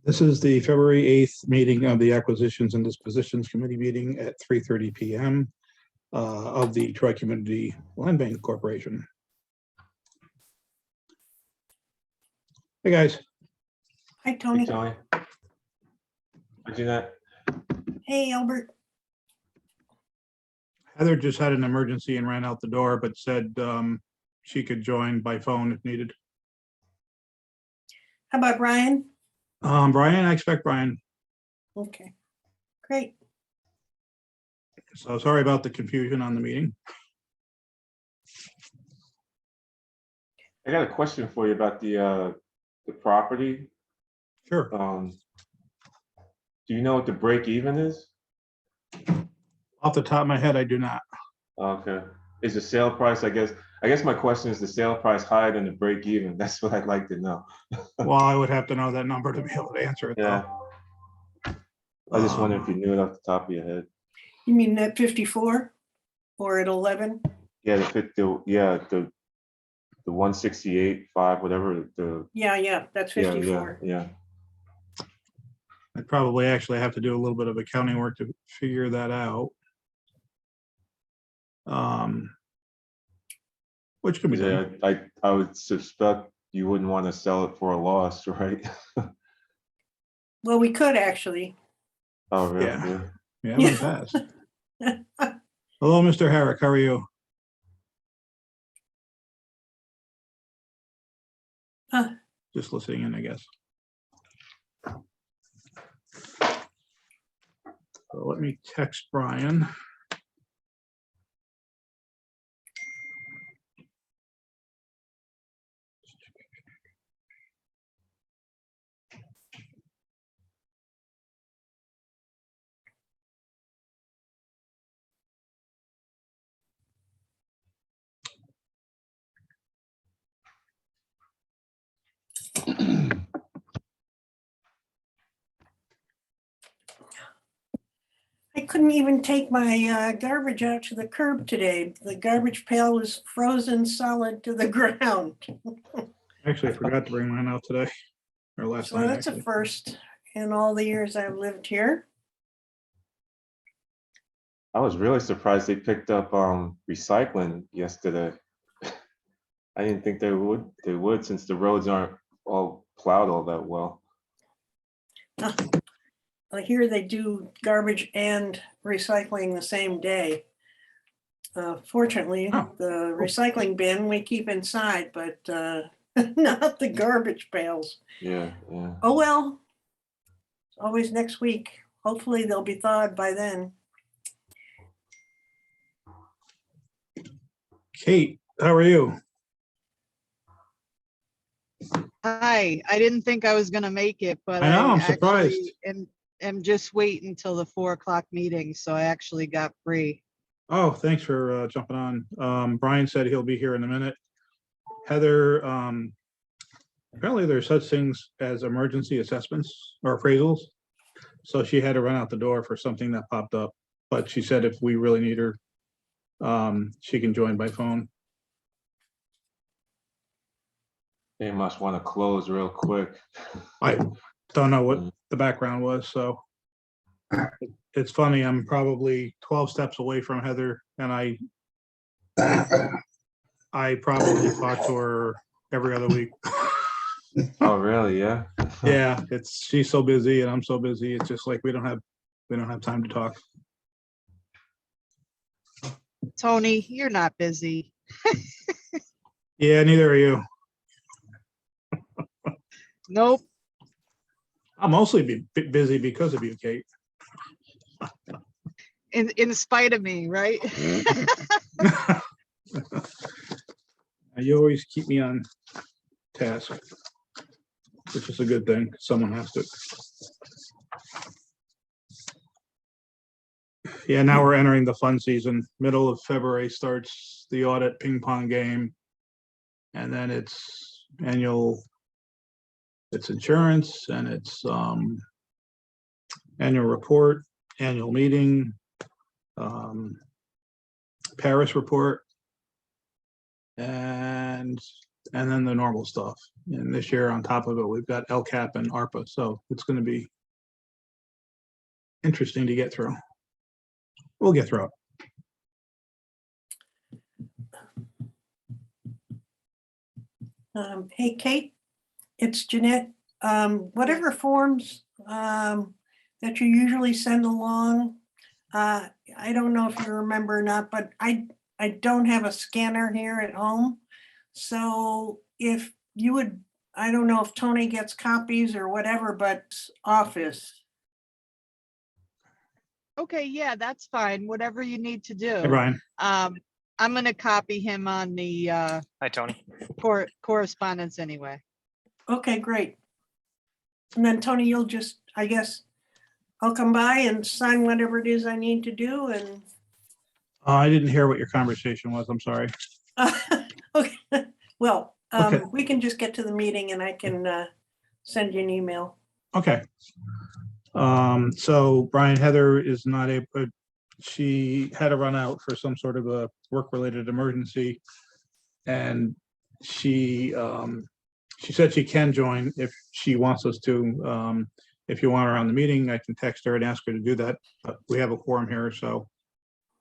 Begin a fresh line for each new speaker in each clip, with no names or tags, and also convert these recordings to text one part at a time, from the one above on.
This is the February 8th meeting of the Acquisitions and Dispositions Committee meeting at 3:30 p.m. Of the Tri-Community Land Bank Corporation. Hey, guys.
Hi, Tony.
Hey, Tony. Hi, Jeanette.
Hey, Albert.
Heather just had an emergency and ran out the door, but said she could join by phone if needed.
How about Brian?
Brian, I expect Brian.
Okay, great.
So sorry about the confusion on the meeting.
I got a question for you about the property.
Sure.
Do you know what the break even is?
Off the top of my head, I do not.
Okay. Is the sale price, I guess my question is the sale price higher than the break even? That's what I'd like to know.
Well, I would have to know that number to be able to answer it,
Yeah.
though.
I just wonder if you knew it off the top of your head.
You mean at 54 or at 11?
Yeah, the 168.5, whatever the
Yeah, that's 54.
yeah.
I probably actually have to do a little bit of accounting work to figure that out. Which could be done.
I would suspect you wouldn't want to sell it for a loss, right?
Well, we could actually.
Oh, really?
Yeah. Yeah, I'm fast. Hello, Mr. Herrick. How are you? Just listening in, I guess. So let me text Brian.
I couldn't even take my garbage out to the curb today. The garbage pail was frozen solid to the ground.
Actually, I forgot to bring mine out today, or last
So
night.
that's a
Actually.
first in all the years I've lived here.
I was really surprised they picked up recycling yesterday. I didn't think they would since the roads aren't all plowed all that well.
I hear they do garbage and recycling the same day. Fortunately, the recycling bin we keep inside, but not the garbage pails.
Yeah.
Oh, well, always next week. Hopefully they'll be thawed by then.
Kate, how are you?
Hi, I didn't think I was gonna make it, but
I know, I'm
actually
surprised.
am just waiting until the 4 o'clock meeting, so I actually got free.
Oh, thanks for jumping on. Brian said he'll be here in a minute. Heather, apparently there's such things as emergency assessments or appraisals. So she had to run out the door for something that popped up, but she said if we really need her, she can join by phone.
They must want to close real quick.
I don't know what the background was, so it's funny. I'm probably 12 steps away from Heather, and I probably talk to her every other week.
Oh, really? Yeah.
Yeah, she's so busy and I'm so busy. It's just like we don't have time to talk.
Tony, you're not busy.
Yeah, neither are you.
Nope.
I'll mostly be busy because of you, Kate.
In spite of me, right?
You always keep me on task, which is a good thing. Someone has to. Yeah, now we're entering the fun season. Middle of February starts the audit ping pong game. And then it's insurance, and it's annual report, annual meeting, Paris report, and and then the normal stuff. And this year on top of it, we've got LCAP and ARPA, so it's going to be interesting to get through. We'll get through it.
Hey, Kate, it's Jeanette. Whatever forms that you usually send along, I don't know if you remember or not, but I don't have a scanner here at home. So if you would, I don't know if Tony gets copies or whatever, but office.
Okay, yeah, that's fine. Whatever you need to do.
Hey, Brian.
I'm gonna copy him on the
Hi, Tony.
correspondence anyway.
Okay, great. And then Tony, you'll just, I guess, I'll come by and sign whatever it is I need to do and.
I didn't hear what your conversation was. I'm sorry.
Okay, well,
Okay.
we can just get to the meeting and I can send you an email.
Okay. So Brian, Heather is not able, she had to run out for some sort of a work-related emergency. And she said she can join if she wants us to. If you want her on the meeting, I can text her and ask her to do that. But we have a quorum here, so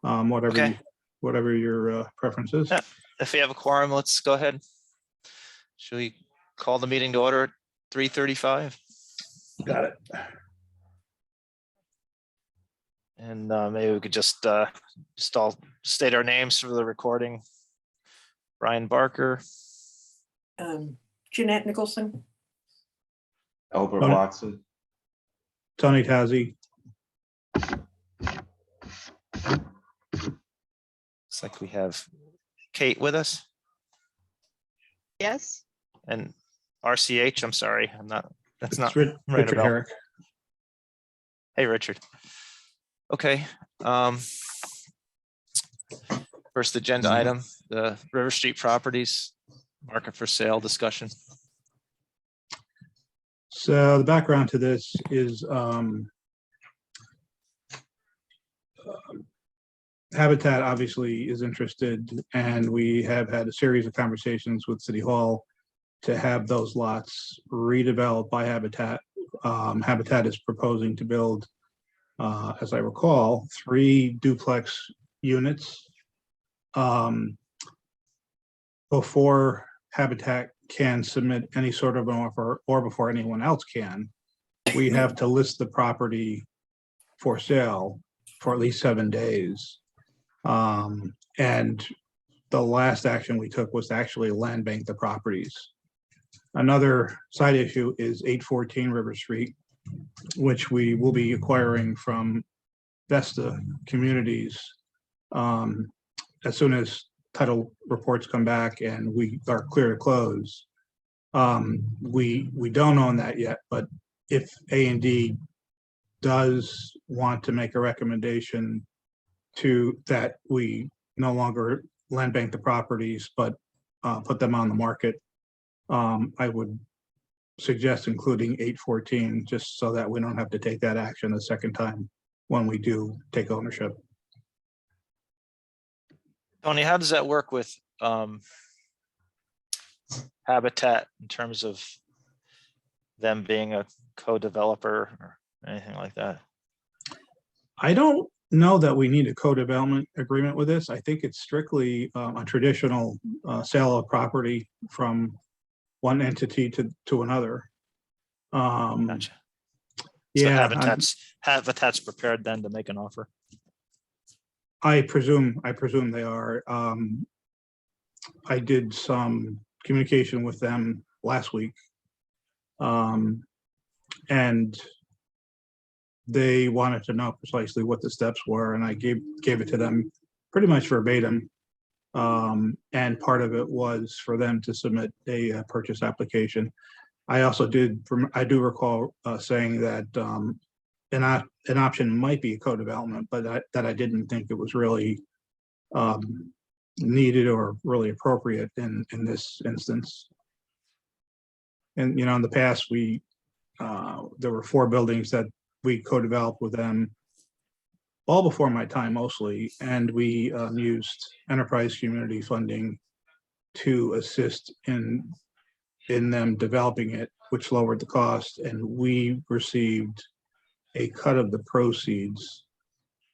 Okay.
whatever your preference is.
Yeah. If we have a quorum, let's go ahead. Should we call the meeting to order at 3:35?
Got it.
And maybe we could just all state our names for the recording. Brian Barker,
Jeanette Nicholson.
Albert
Tony.
Watson.
Tony Tazzi.
looks like we have Kate with us,
Yes,
and RCH, I'm sorry, that's not
It's Richard
ringing a bell.
Herrick.
Hey, Richard. Okay. First agenda item, the River Street properties market for sale discussion.
So the background to this is Habitat obviously is interested, and we have had a series of conversations with City Hall to have those lots redeveloped by Habitat. Habitat is proposing to build, as I recall, 3 duplex units. Before Habitat can submit any sort of an offer, or before anyone else can, we have to list the property for sale for at least 7 days. And the last action we took was to actually land bank the properties. Another side issue is 814 River Street, which we will be acquiring from Vesta Communities as soon as title reports come back and we are clear to close. We don't own that yet, but if A&D does want to make a recommendation to that we no longer land bank the properties, but put them on the market, I would suggest including 814, just so that we don't have to take that action the second time when we do take ownership.
Tony, how does that work with Habitat in terms of them being a co-developer or anything like that?
I don't know that we need a co-development agreement with this. I think it's strictly a traditional sale of property from one entity to another.
Gotcha. So
Yeah,
Habitat's prepared then to make an offer.
I presume they are. I did some communication with them last week. And they wanted to know precisely what the steps were, and I gave it to them pretty much verbatim. And part of it was for them to submit a purchase application. I also I do recall saying that an option might be a co-development, but that I didn't think it was really needed or really appropriate in this instance. And in the past, there were 4 buildings that we co-developed with them, all before my time mostly, and we used enterprise community funding to assist in them developing it, which lowered the cost, and we received a cut of the proceeds.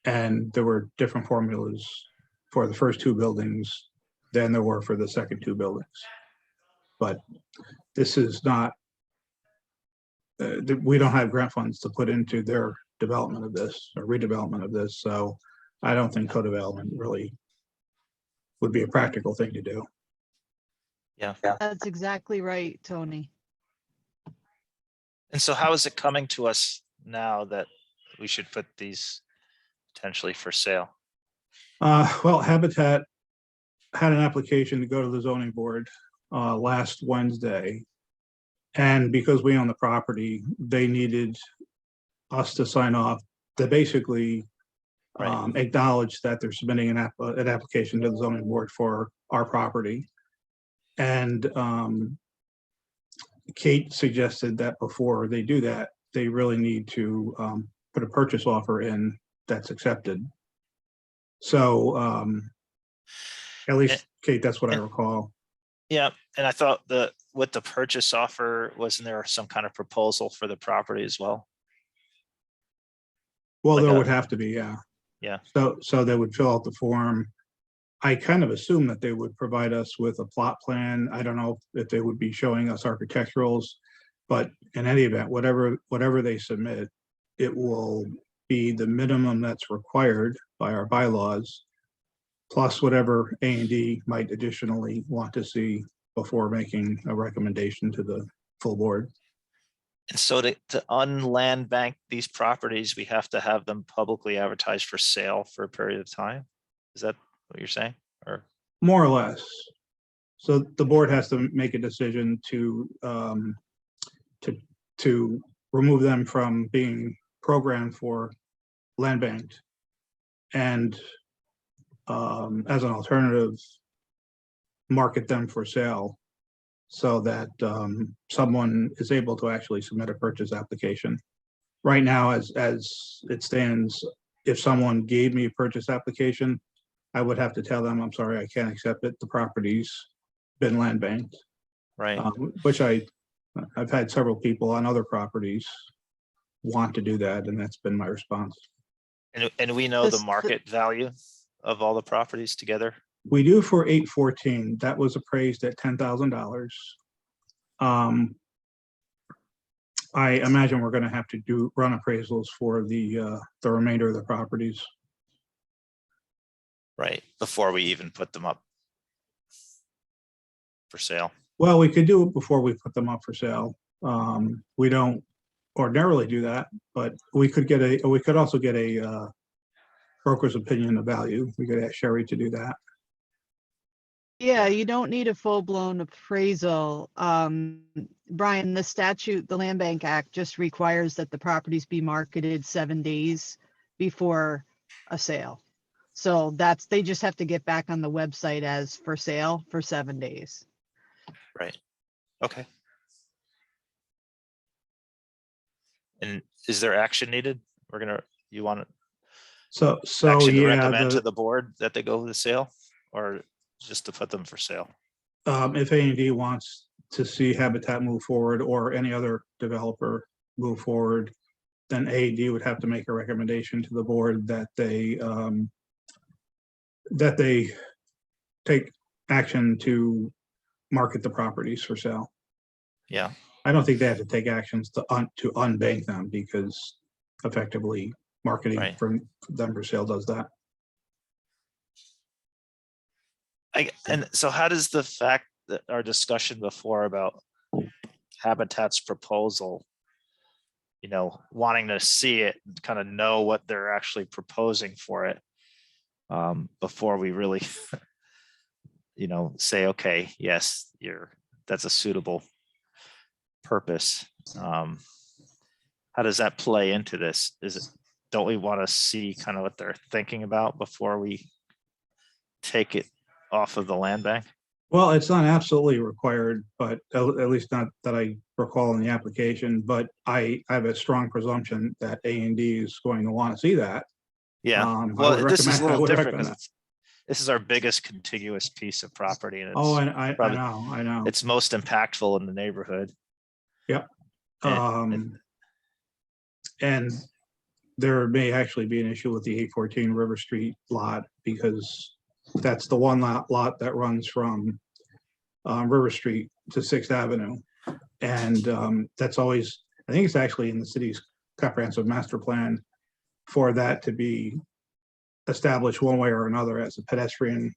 And there were different formulas for the first two buildings than there were for the second two buildings. But this is not, we don't have grant funds to put into their development of this or redevelopment of this. So I don't think co-development really would be a practical thing to do.
Yeah.
That's exactly right, Tony.
And so how is it coming to us now that we should put these potentially for sale?
Well, Habitat had an application to go to the zoning board last Wednesday. And because we own the property, they needed us to sign off to basically
Right.
acknowledge that they're submitting an application to the zoning board for our property. And Kate suggested that before they do that, they really need to put a purchase offer in that's accepted. So at least, Kate, that's what I recall.
Yeah, and I thought that with the purchase offer, wasn't there some kind of proposal for the property as well?
Well,
Like
there
a-
would have to be, yeah.
Yeah.
So they would fill out the form. I kind of assume that they would provide us with a plot plan. I don't know if they would be showing us architecturals, but in any event, whatever they submit, it will be the minimum that's required by our bylaws, plus whatever A&D might additionally want to see before making a recommendation to the full board.
And so to unland bank these properties, we have to have them publicly advertised for sale for a period of time? Is that what you're saying? Or,
More or less. So the board has to make a decision to remove them from being programmed for land banked. And as an alternative, market them for sale so that someone is able to actually submit a purchase application. Right now, as it stands, if someone gave me a purchase application, I would have to tell them, I'm sorry, I can't accept it. The property's been land banked,
right?
which I've had several people on other properties want to do that, and that's been my response.
And we know the
This-
market value of all the properties together?
We do for 814. That was appraised at $10,000. I imagine we're going to have to run appraisals for the remainder of the properties.
Right, before we even put them up for sale.
Well, we could do it before we put them up for sale. We don't ordinarily do that, but we could also get a broker's opinion of value. We could ask Sherry to do that.
Yeah, you don't need a full-blown appraisal. Brian, the statute, the Land Bank Act just requires that the properties be marketed 7 days before a sale. So they just have to get back on the website as for sale for 7 days.
Right, okay. And is there action needed? You want
So
action to
yeah,
recommend to the board that they go to sale, or just to put them for sale?
if A&D wants to see Habitat move forward or any other developer move forward, then A&D would have to make a recommendation to the board that they take action to market the properties for sale.
Yeah,
I don't think they have to take actions to unbank them, because effectively marketing
Right.
for them for sale does that.
and so how does the fact that our discussion before about Habitat's proposal, wanting to see it, kind of know what they're actually proposing for it, before we really, say, okay, yes, that's a suitable purpose. How does that play into this? Don't we want to see kind of what they're thinking about before we take it off of the land bank?
Well, it's not absolutely required, but at least not that I recall in the application, but I have a strong presumption that A&D is going to want to see that.
Yeah,
I
well,
would
this is a
recommend- I
little
would
different
recommend
because this is our biggest contiguous piece of property, and
Oh,
it's
and I
probably-
know.
it's most impactful in the neighborhood. And-
And there may actually be an issue with the 814 River Street lot, because that's the one lot that runs from River Street to Sixth Avenue. And that's always, I think it's actually in the city's comprehensive master plan for that to be established one way or another as a pedestrian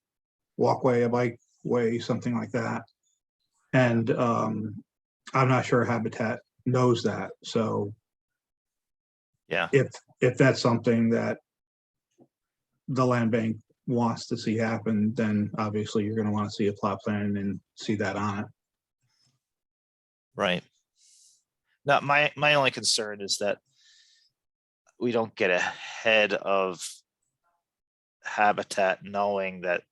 walkway, a bikeway, something like that. And I'm not sure Habitat knows that. So
Yeah,
if that's something that the land bank wants to see happen, then obviously you're going to want to see a plot plan and see that on it.
right. Now, my only concern is that we don't get ahead of Habitat, knowing that,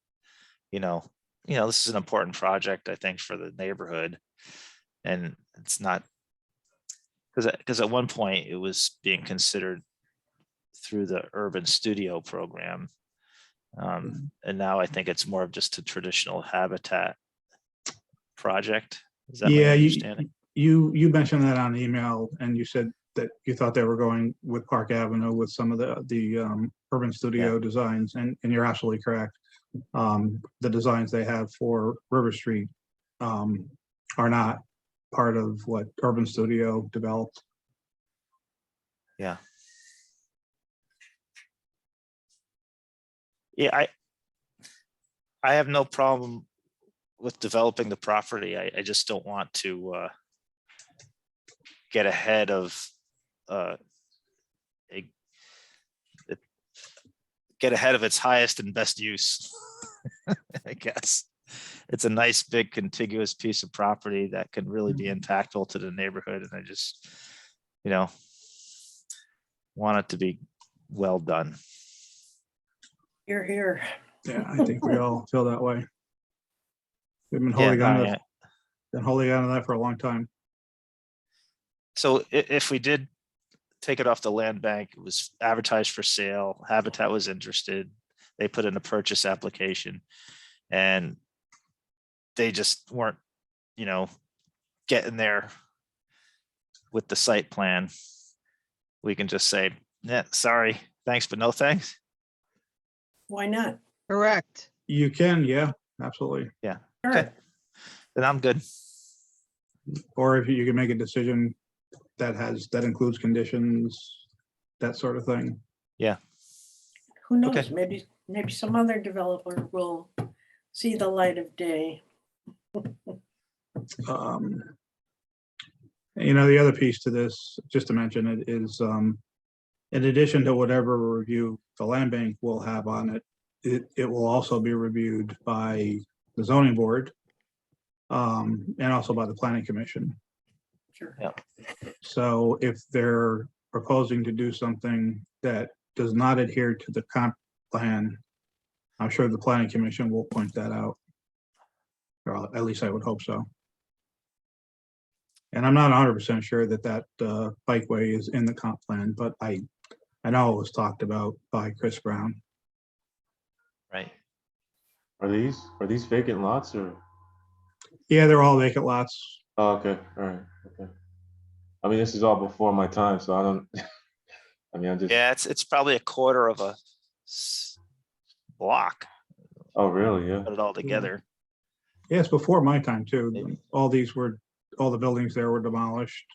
this is an important project, I think, for the neighborhood. And it's not, because at one point it was being considered through the urban studio program. And now I think it's more of just a traditional Habitat project. Is that my
Yeah,
understanding?
you mentioned that on email, and you said that you thought they were going with Park Avenue with some of the urban studio designs, and you're absolutely correct. The designs they have for River Street are not part of what Urban Studio developed.
Yeah. Yeah, I have no problem with developing the property. I just don't want to get ahead of its highest and best use. I guess it's a nice big contiguous piece of property that can really be impactful to the neighborhood, and I just want it to be well done.
You're here.
Yeah, I think we all feel that way. We've been
Yeah,
holding on
no,
to
yeah.
that for a long time.
So if we did take it off the land bank, it was advertised for sale, Habitat was interested, they put in a purchase application, and they just weren't, getting there with the site plan, we can just say, yeah, sorry, thanks, but no thanks.
Why not?
Correct.
You can, yeah, absolutely.
Yeah,
Sure.
okay, then I'm good.
Or if you can make a decision that includes conditions, that sort of thing.
Yeah,
Who knows?
Okay.
Maybe some other developer will see the light of day.
The other piece to this, just to mention it, is in addition to whatever review the land bank will have on it, it will also be reviewed by the zoning board and also by the planning commission.
Sure.
Yeah.
So if they're proposing to do something that does not adhere to the comp plan, I'm sure the planning commission will point that out. Or at least I would hope so. And I'm not 100% sure that bikeway is in the comp plan, but I know it was talked about by Chris Brown.
right.
Are these vacant lots or?
Yeah, they're all vacant lots.
Oh, okay, all right, okay. I mean, this is all before my time, so I don't, I'm just.
Yeah, it's probably a quarter of a block,
Oh, really? Yeah.
put it all together.
Yeah, it's before my time too.
Maybe.
All the buildings there were demolished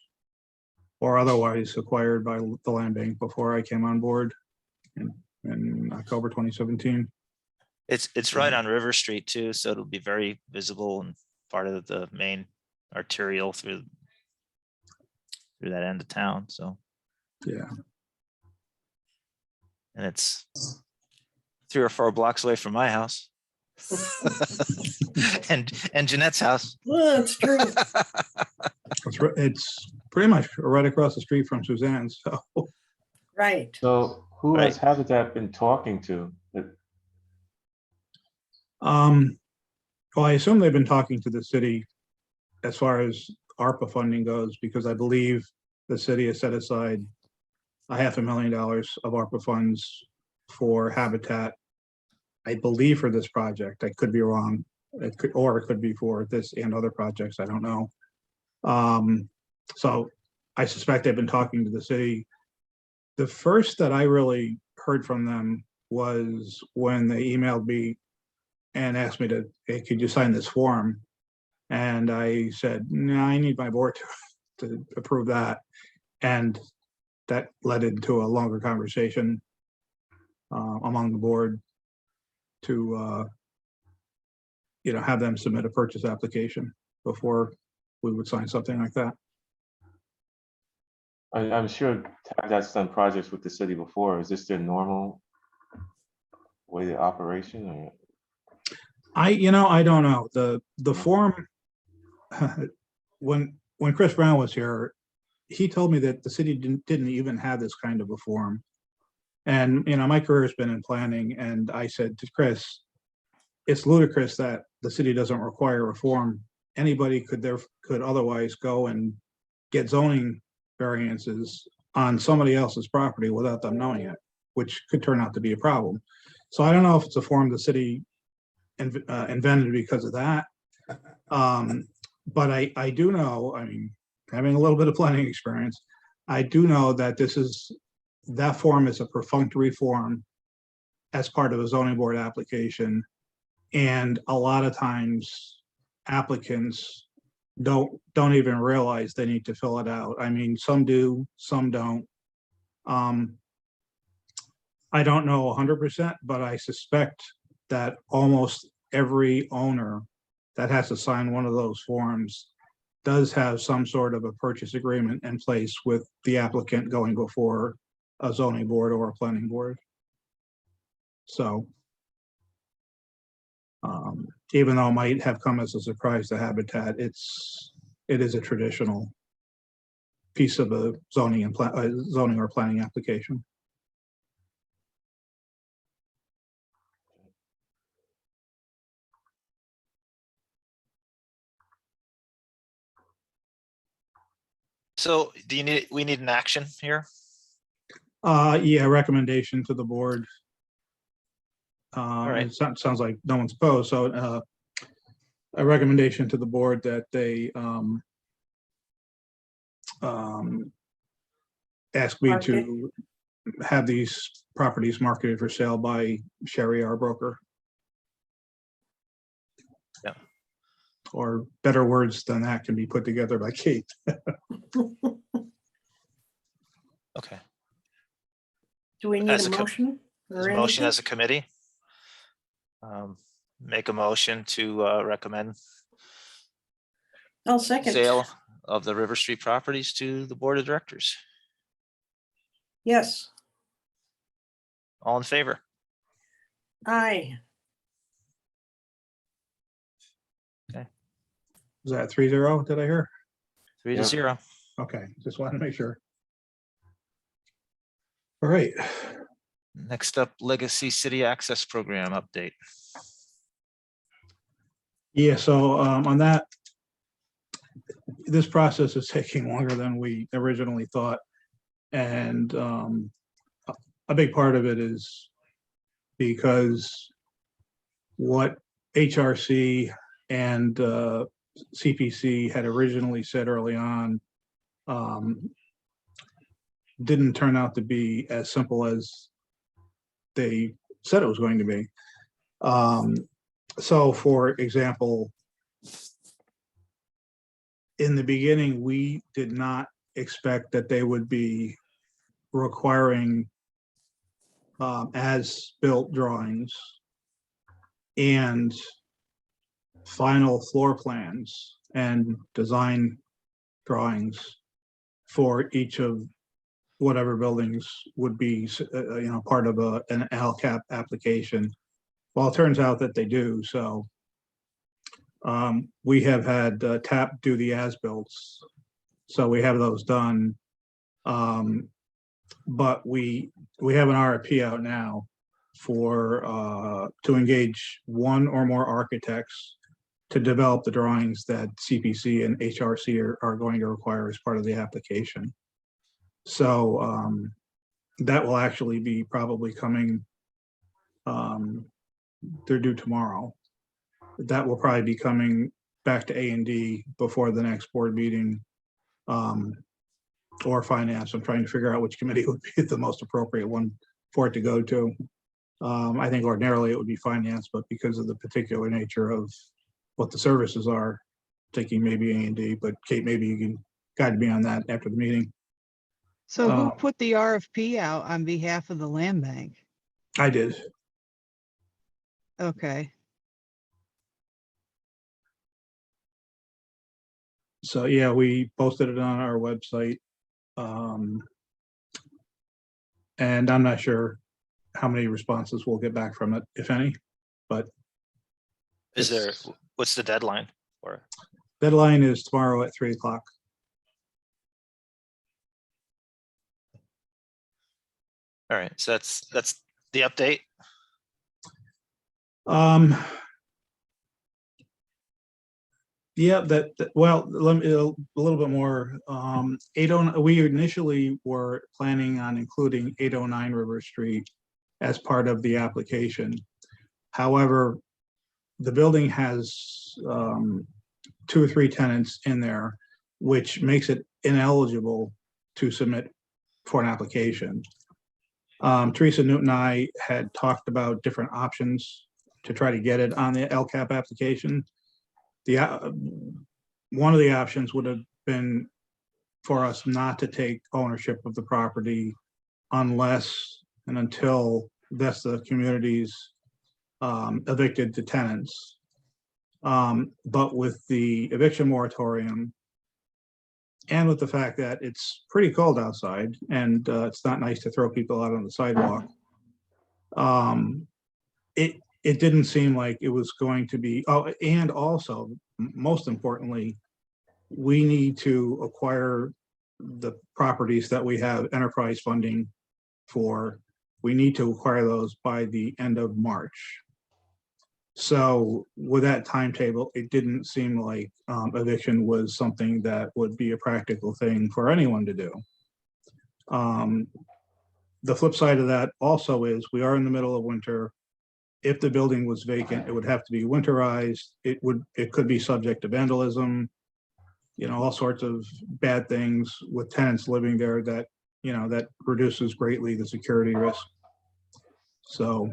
or otherwise acquired by the land bank before I came on board in October 2017.
It's right on River Street too, so it'll be very visible and part of the main arterial through that end of town, so.
Yeah.
And it's 3 or 4 blocks away from my house. and Jeanette's house.
Well, that's true.
It's pretty much right across the street from Suzanne's. So
Right.
So who has Habitat been talking to?
well, I assume they've been talking to the city as far as ARPA funding goes, because I believe the city has set aside $500,000 of ARPA funds for Habitat I believe for this project. I could be wrong. It could be for this and other projects. I don't know. So I suspect they've been talking to the city. The first that I really heard from them was when they emailed me and asked me to, hey, could you sign this form? And I said, no, I need my board to approve that. And that led into a longer conversation among the board to, have them submit a purchase application before we would sign something like that.
I'm sure TAP's done projects with the city before. Is this their normal way of operation? Or?
I don't know. The form, when Chris Brown was here, he told me that the city didn't even have this kind of a form. And, my career has been in planning, and I said to Chris, it's ludicrous that the city doesn't require a form. Anybody could otherwise go and get zoning variances on somebody else's property without them knowing it, which could turn out to be a problem. So I don't know if it's a form the city invented because of that. But I do know, having a little bit of planning experience, I do know that that form is a perfunctory form as part of a zoning board application. And a lot of times applicants don't even realize they need to fill it out. Some do, some don't. I don't know 100%, but I suspect that almost every owner that has to sign one of those forms does have some sort of a purchase agreement in place with the applicant going before a zoning board or a planning board. So even though it might have come as a surprise to Habitat, it is a traditional piece of a zoning or planning application.
So we need an action here?
Yeah, recommendation to the board.
right.
It sounds like no one's opposed, so a recommendation to the board that they ask me to have these properties marketed for sale by Sherry, our broker.
Yeah.
Or better words than that can be put together by Kate.
Okay.
Do we need
As
a
a co-
motion?
There's a motion as a committee. Make a motion to recommend
I'll second.
sale of the River Street properties to the board of directors.
Yes,
All in favor?
aye.
Is that 3-0? Did I hear?
3-0.
Okay, just wanted to make sure. All right.
Next up, Legacy City Access Program update.
Yeah, so on that, this process is taking longer than we originally thought. And a big part of it is because what HRC and CPC had originally said early on didn't turn out to be as simple as they said it was going to be. So for example, in the beginning, we did not expect that they would be requiring as-built drawings and final floor plans and design drawings for each of whatever buildings would be, part of an LCAP application. Well, it turns out that they do. So we have had TAP do the as-builts, so we have those done. But we have an RFP out now for to engage one or more architects to develop the drawings that CPC and HRC are going to require as part of the application. So that will actually be probably coming they're due tomorrow. That will probably be coming back to A&D before the next board meeting. Or finance. I'm trying to figure out which committee would be the most appropriate one for it to go to. I think ordinarily it would be finance, but because of the particular nature of what the services are, thinking maybe A&D, but Kate, maybe you can guide me on that after the meeting.
So who put the RFP out on behalf of the land bank?
I did.
Okay,
So yeah, we posted it on our website. And I'm not sure how many responses we'll get back from it, if any, but
Is there,
it's-
what's the deadline for it?
deadline is tomorrow at 3 o'clock.
All right, so that's the update.
Yeah, well, let me, a little bit more. 809, we initially were planning on including 809 River Street as part of the application. However, the building has 2 or 3 tenants in there, which makes it ineligible to submit for an application. Teresa Newton and I had talked about different options to try to get it on the LCAP application. One of the options would have been for us not to take ownership of the property unless and until Vesta Communities evicted the tenants. But with the eviction moratorium and with the fact that it's pretty cold outside and it's not nice to throw people out on the sidewalk, it didn't seem like it was going to be, oh, and also, most importantly, we need to acquire the properties that we have enterprise funding for. We need to acquire those by the end of March. So with that timetable, it didn't seem like eviction was something that would be a practical thing for anyone to do. The flip side of that also is we are in the middle of winter. If the building was vacant, it would have to be winterized. It could be subject to vandalism, all sorts of bad things with tenants living there that, that reduces greatly the security risk. So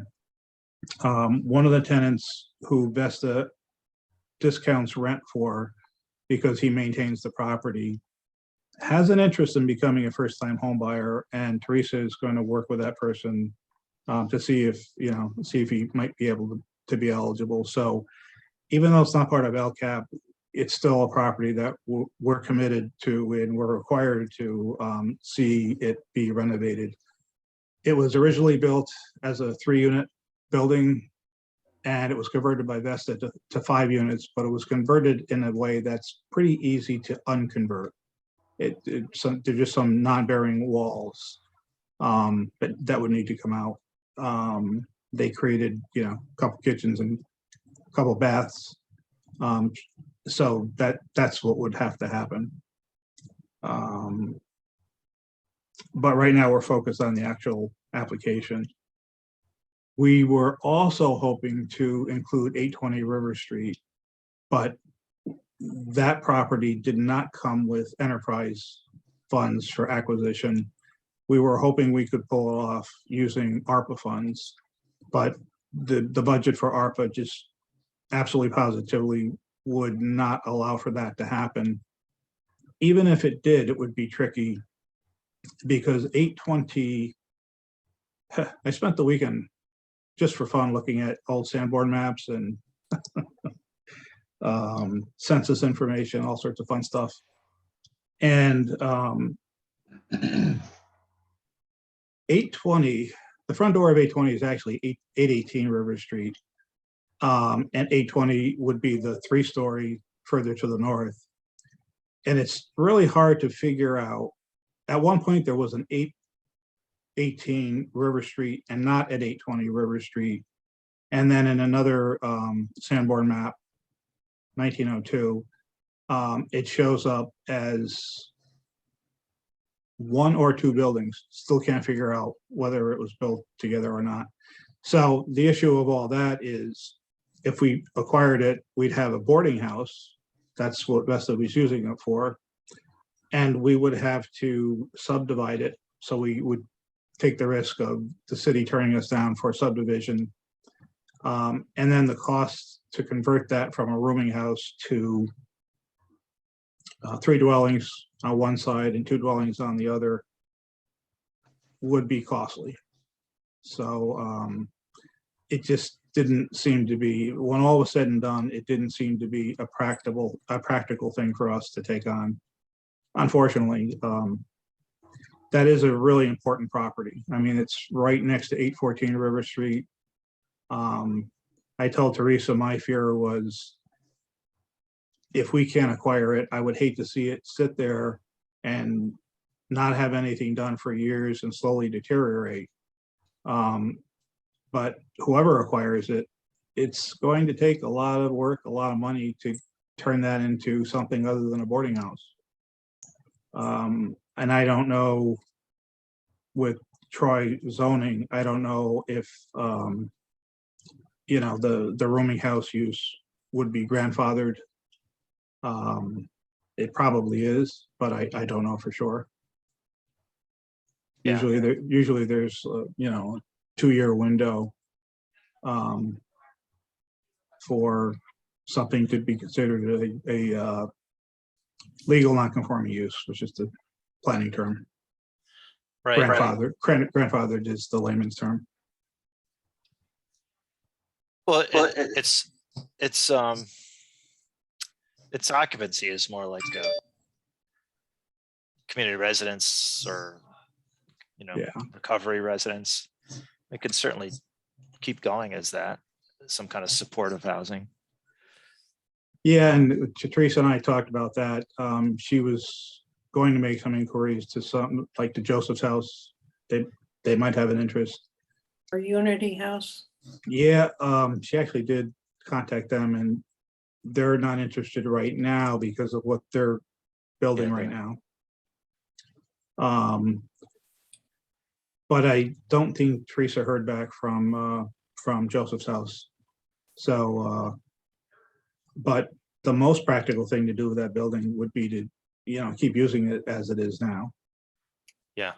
one of the tenants who Vesta discounts rent for because he maintains the property has an interest in becoming a first-time home buyer, and Teresa is going to work with that person to see if he might be able to be eligible. So even though it's not part of LCAP, it's still a property that we're committed to and we're required to see it be renovated. It was originally built as a 3-unit building, and it was converted by Vesta to 5 units, but it was converted in a way that's pretty easy to unconvert. There's just some non-bearing walls but that would need to come out. They created, a couple kitchens and a couple baths. So that's what would have to happen. But right now we're focused on the actual application. We were also hoping to include 820 River Street, but that property did not come with enterprise funds for acquisition. We were hoping we could pull it off using ARPA funds, but the budget for ARPA just absolutely positively would not allow for that to happen. Even if it did, it would be tricky because 820, I spent the weekend just for fun looking at old Sanborn maps and census information, all sorts of fun stuff. And 820, the front door of 820 is actually 818 River Street. And 820 would be the 3-story further to the north. And it's really hard to figure out. At one point, there was an 818 River Street and not at 820 River Street. And then in another Sanborn map, 1902, it shows up as 1 or 2 buildings. Still can't figure out whether it was built together or not. So the issue of all that is if we acquired it, we'd have a boarding house. That's what Vesta was using it for. And we would have to subdivide it. So we would take the risk of the city turning us down for subdivision. And then the cost to convert that from a rooming house to 3 dwellings on one side and 2 dwellings on the other would be costly. So it just didn't seem to be, when all was said and done, it didn't seem to be a practical thing for us to take on. Unfortunately, that is a really important property. I mean, it's right next to 814 River Street. I told Teresa my fear was if we can't acquire it, I would hate to see it sit there and not have anything done for years and slowly deteriorate. But whoever acquires it, it's going to take a lot of work, a lot of money to turn that into something other than a boarding house. And I don't know with Troy zoning, I don't know if, you know, the rooming house use would be grandfathered. It probably is, but I don't know for sure.
Yeah.
Usually there's, you know, 2-year window for something to be considered a legal non-conforming use, which is the planning term.
Right.
Grandfathered is the layman's term.
Well, it's occupancy is more like a community residence or, you know,
Yeah.
recovery residence. It could certainly keep going as that, some kind of supportive housing.
Yeah, and Teresa and I talked about that. She was going to make some inquiries to some, like to Joseph's house. They might have an interest.
Or Unity House.
Yeah, she actually did contact them and they're not interested right now because of what they're building
Yeah,
right now. But I don't think Teresa heard back from Joseph's house. So, but the most practical thing to do with that building would be to, you know, keep using it as it is now,
Yeah.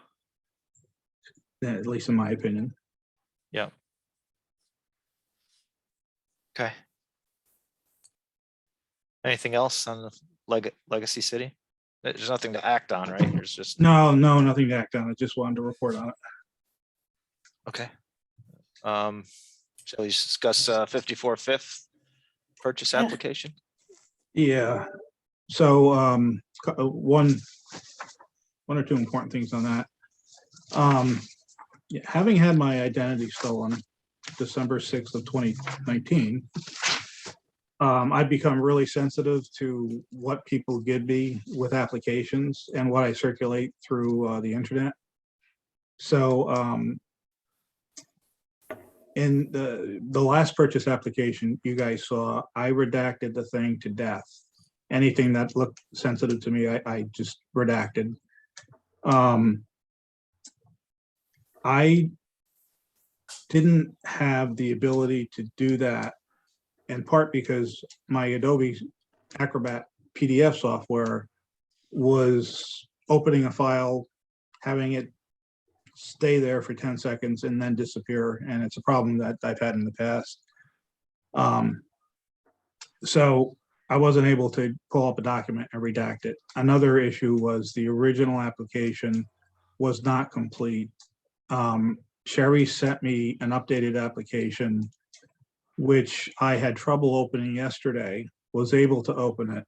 at least in my opinion.
Yeah. Okay. Anything else on the Legacy City? There's nothing to act on, right? There's just,
No, nothing to act on. I just wanted to report on it.
okay. Shall we discuss 54 Fifth purchase
Yeah.
application?
Yeah. So one or two important things on that. Yeah, having had my identity stolen December 6th of 2019, I've become really sensitive to what people give me with applications and what I circulate through the internet. So in the last purchase application you guys saw, I redacted the thing to death. Anything that looked sensitive to me, I just redacted. I didn't have the ability to do that, in part because my Adobe Acrobat PDF software was opening a file, having it stay there for 10 seconds and then disappear. And it's a problem that I've had in the past. So I wasn't able to pull up a document and redact it. Another issue was the original application was not complete. Sherry sent me an updated application, which I had trouble opening yesterday, was able to open it.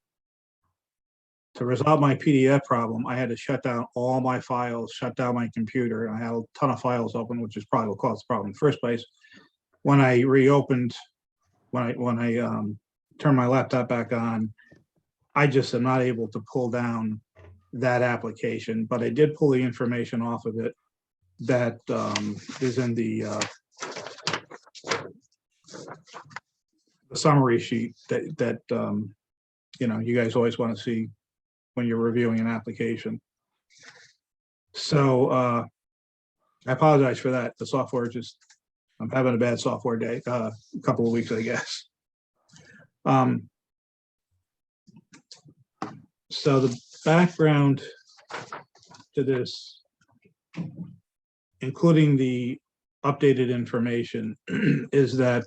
To resolve my PDF problem, I had to shut down all my files, shut down my computer, and I had a ton of files open, which is probably what caused the problem in the first place. When I reopened, when I turned my laptop back on, I just am not able to pull down that application, but I did pull the information off of it that is in the summary sheet that you know, you guys always want to see when you're reviewing an application. So I apologize for that. The software just I'm having a bad software day, a couple of weeks, I guess. So the background to this, including the updated information, is that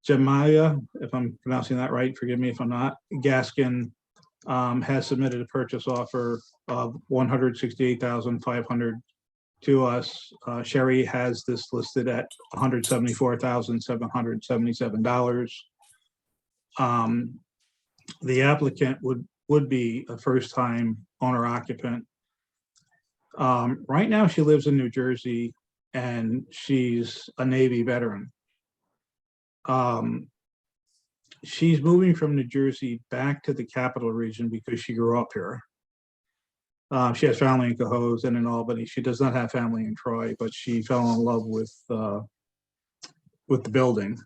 Jemiah, if I'm pronouncing that right, forgive me if I'm not, Gaskin has submitted a purchase offer of $168,500 to us. Sherry has this listed at $174,777. The applicant would be a first-time owner occupant. Right now, she lives in New Jersey, and she's a Navy veteran. She's moving from New Jersey back to the capital region because she grew up here. She has family in Cohoes and in Albany. She does not have family in Troy, but she fell in love with the building.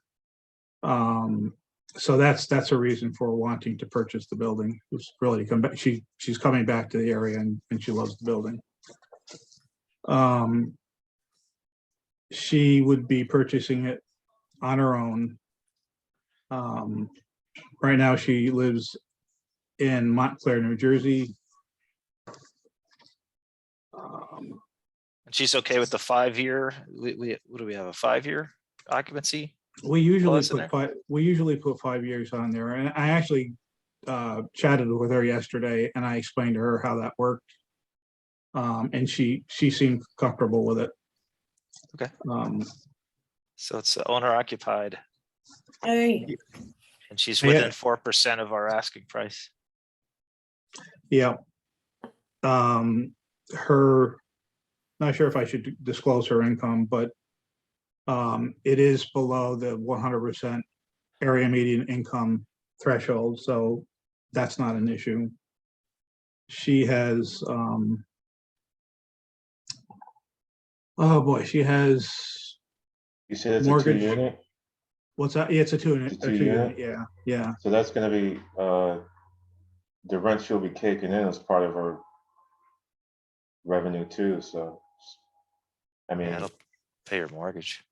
So that's a reason for wanting to purchase the building. It's really to come back. She's coming back to the area and she loves the building. She would be purchasing it on her own. Right now she lives in Montclair, New Jersey.
And she's okay with the 5-year, what do we have, a 5-year occupancy?
We usually
Clause in
put 5 years on there, and I actually chatted with her yesterday, and I explained to her how that worked, and she seemed comfortable with it.
Okay. So it's owner occupied,
Hey,
and she's
Yeah.
within 4% of our asking price.
Yeah. Her, not sure if I should disclose her income, but it is below the 100% area median income threshold, so that's not an issue. She has, oh boy, she has,
You said it's a
Mortgage.
2-unit,
what's that? Yeah, it's a two
It's a
unit.
two-unit?
Yeah.
so that's gonna be, the rent she'll be taking in as part of her revenue too, so. I mean,
Yeah, it'll pay her mortgage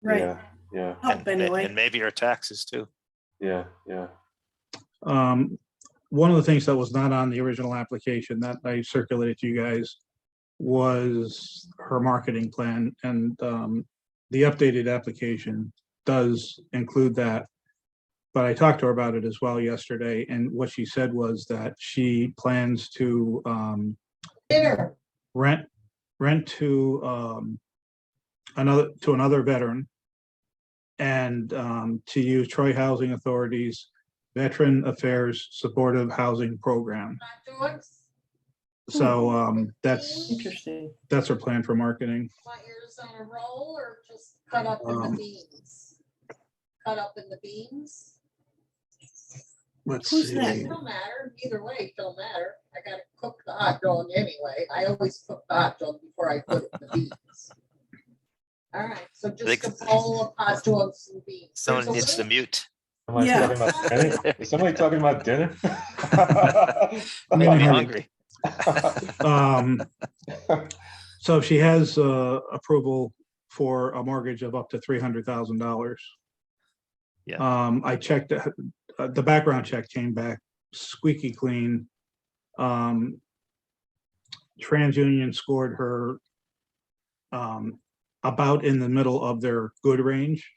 right,
yeah,
help anyway.
and maybe her taxes too.
yeah.
One of the things that was not on the original application that I circulated to you guys was her marketing plan, and the updated application does include that. But I talked to her about it as well yesterday, and what she said was that she plans to rent to another veteran, and to use Troy Housing Authority's Veteran Affairs Supportive Housing Program. So that's
Interesting.
her plan for marketing.
Want yours on a roll or just cut up in the beans? Cut up in the beans?
Let's
Who's
see.
that?
It don't matter, either way, it don't matter. I gotta cook the hot dog anyway. I always cook the hot dog before I put it in the beans. All right, so just a bowl of hot dogs and beans.
Someone
There's a
needs to
little-
mute.
Somebody
Yeah.
talking about dinner? Is somebody talking about dinner?
Made me
hungry.
hungry.
So she has approval for a mortgage of up to $300,000.
Yeah.
I checked, the background check came back squeaky clean. TransUnion scored her about in the middle of their good range,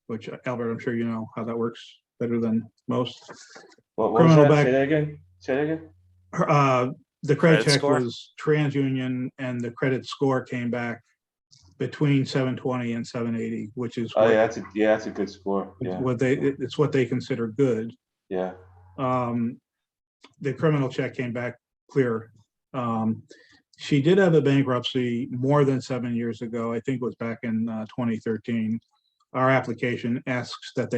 which Albert, I'm sure you know how that works better than most.
What was
Criminal
that?
back-
Say that again? Say that again?
The
Credit
credit check
score?
was TransUnion, and the credit score came back between 720 and 780, which is
Oh, yeah, that's a good score. Yeah,
it's what they consider good.
yeah.
The criminal check came back clear. She did have a bankruptcy more than 7 years ago. I think it was back in 2013. Our application asks that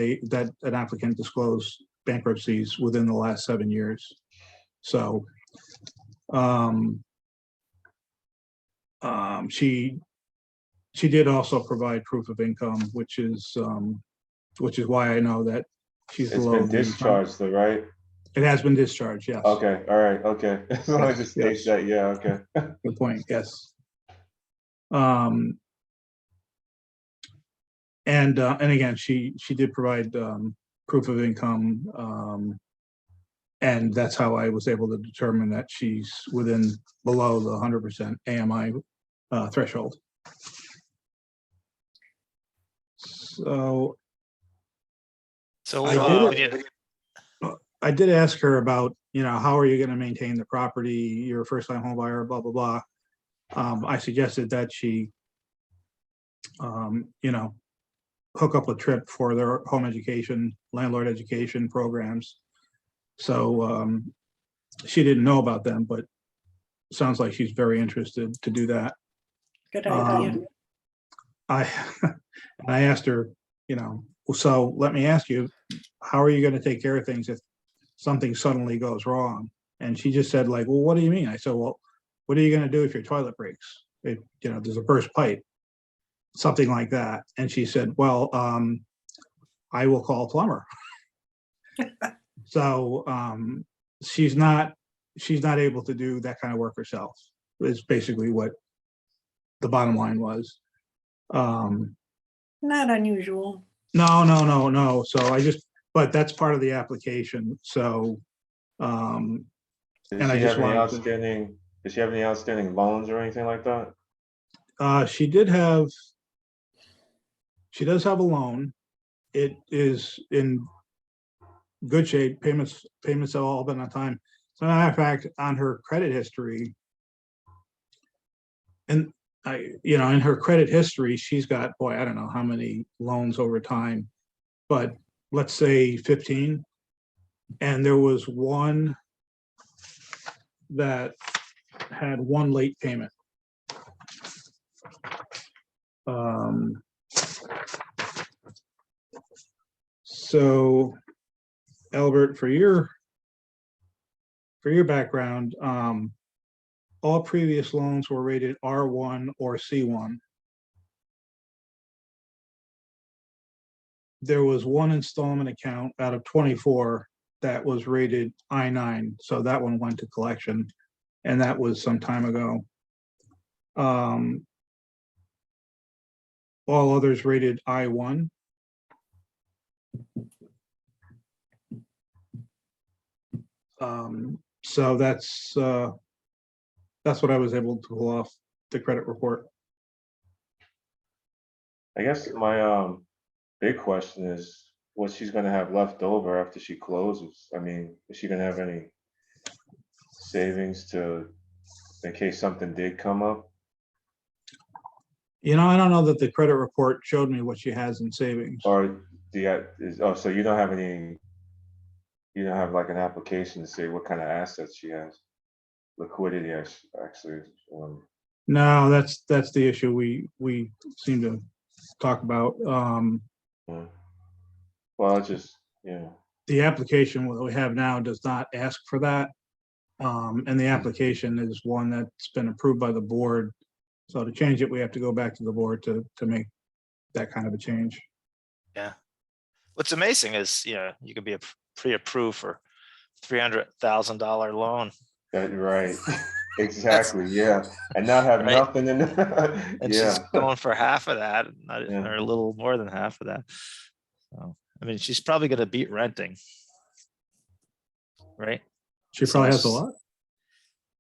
an applicant disclose bankruptcies within the last 7 years. So she did also provide proof of income, which is why I know that she's
It's
below
been
the.
discharged though, right?
It has been discharged, yes.
Okay, all right, okay. As long as it states
Yes.
that, yeah, okay.
Good point, yes. And again, she did provide proof of income. And that's how I was able to determine that she's below the 100% AMI threshold. So
So
I
we
did
need-
I did ask her about, how are you going to maintain the property? You're a first time home buyer, blah, blah, blah. I suggested that she, hook up a trip for their home education, landlord education programs. So she didn't know about them, but sounds like she's very interested to do that.
Good idea.
I asked her, so let me ask you, how are you going to take care of things if something suddenly goes wrong? And she just said, like, well, what do you mean? I said, well, what are you going to do if your toilet breaks? If, there's a burst pipe, something like that. And she said, well, I will call a plumber. So she's not able to do that kind of work herself, is basically what the bottom line was.
Not unusual.
No. So but that's part of the application. So,
Does
and I
she
just
have any
wanted to-
outstanding, does she have any outstanding loans or anything like that?
she does have a loan. It is in good shape. Payments have all been on time. So, matter of fact, on her credit history, and in her credit history, she's got, boy, I don't know how many loans over time, but let's say 15. And there was one that had one late payment. So Albert, for your background, all previous loans were rated R1 or C1. There was one installment account out of 24 that was rated I9. So that one went to collection, and that was some time ago. All others rated I1. So that's what I was able to pull off the credit report.
I guess my big question is what she's gonna have left over after she closes. I mean, is she gonna have any savings in case something did come up?
I don't know that the credit report showed me what she has in savings.
Or so you don't have any, you don't have like an application to say what kind of assets she has? Liquidity, actually.
No, that's the issue we seem to talk about.
Yeah. Well, it's just,
The application that we have now does not ask for that. And the application is one that's been approved by the board. So to change it, we have to go back to the board to make that kind of a change.
Yeah. What's amazing is, you could be pre-approved for $300,000 loan
right. Exactly, yeah. And not have
Right.
nothing in
and
yeah.
she's going for half of that,
Yeah.
or a little more than half of that. So, I mean, she's probably going to beat renting. Right?
She probably has a lot.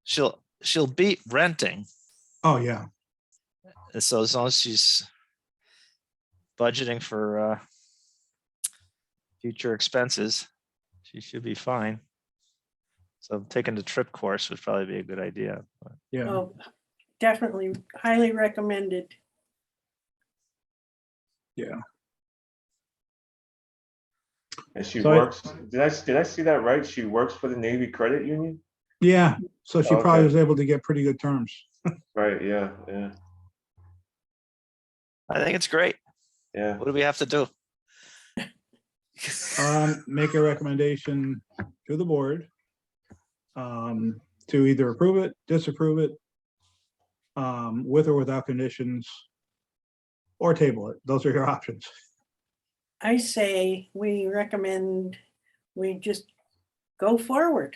She'll beat renting.
Oh yeah.
And so as long as she's budgeting for future expenses, she should be fine. So taking the trip course would probably be a good idea.
Yeah.
Oh, definitely highly recommended.
Yeah.
And she
So
works, did I see that right? She works for the Navy Credit Union?
Yeah. So she probably
Okay.
was able to get pretty good terms.
Right, yeah.
I think it's great.
Yeah.
What do we have to do?
Make a recommendation to the board to either approve it, disapprove it, with or without conditions, or table it. Those are your options.
I say we recommend we just go forward.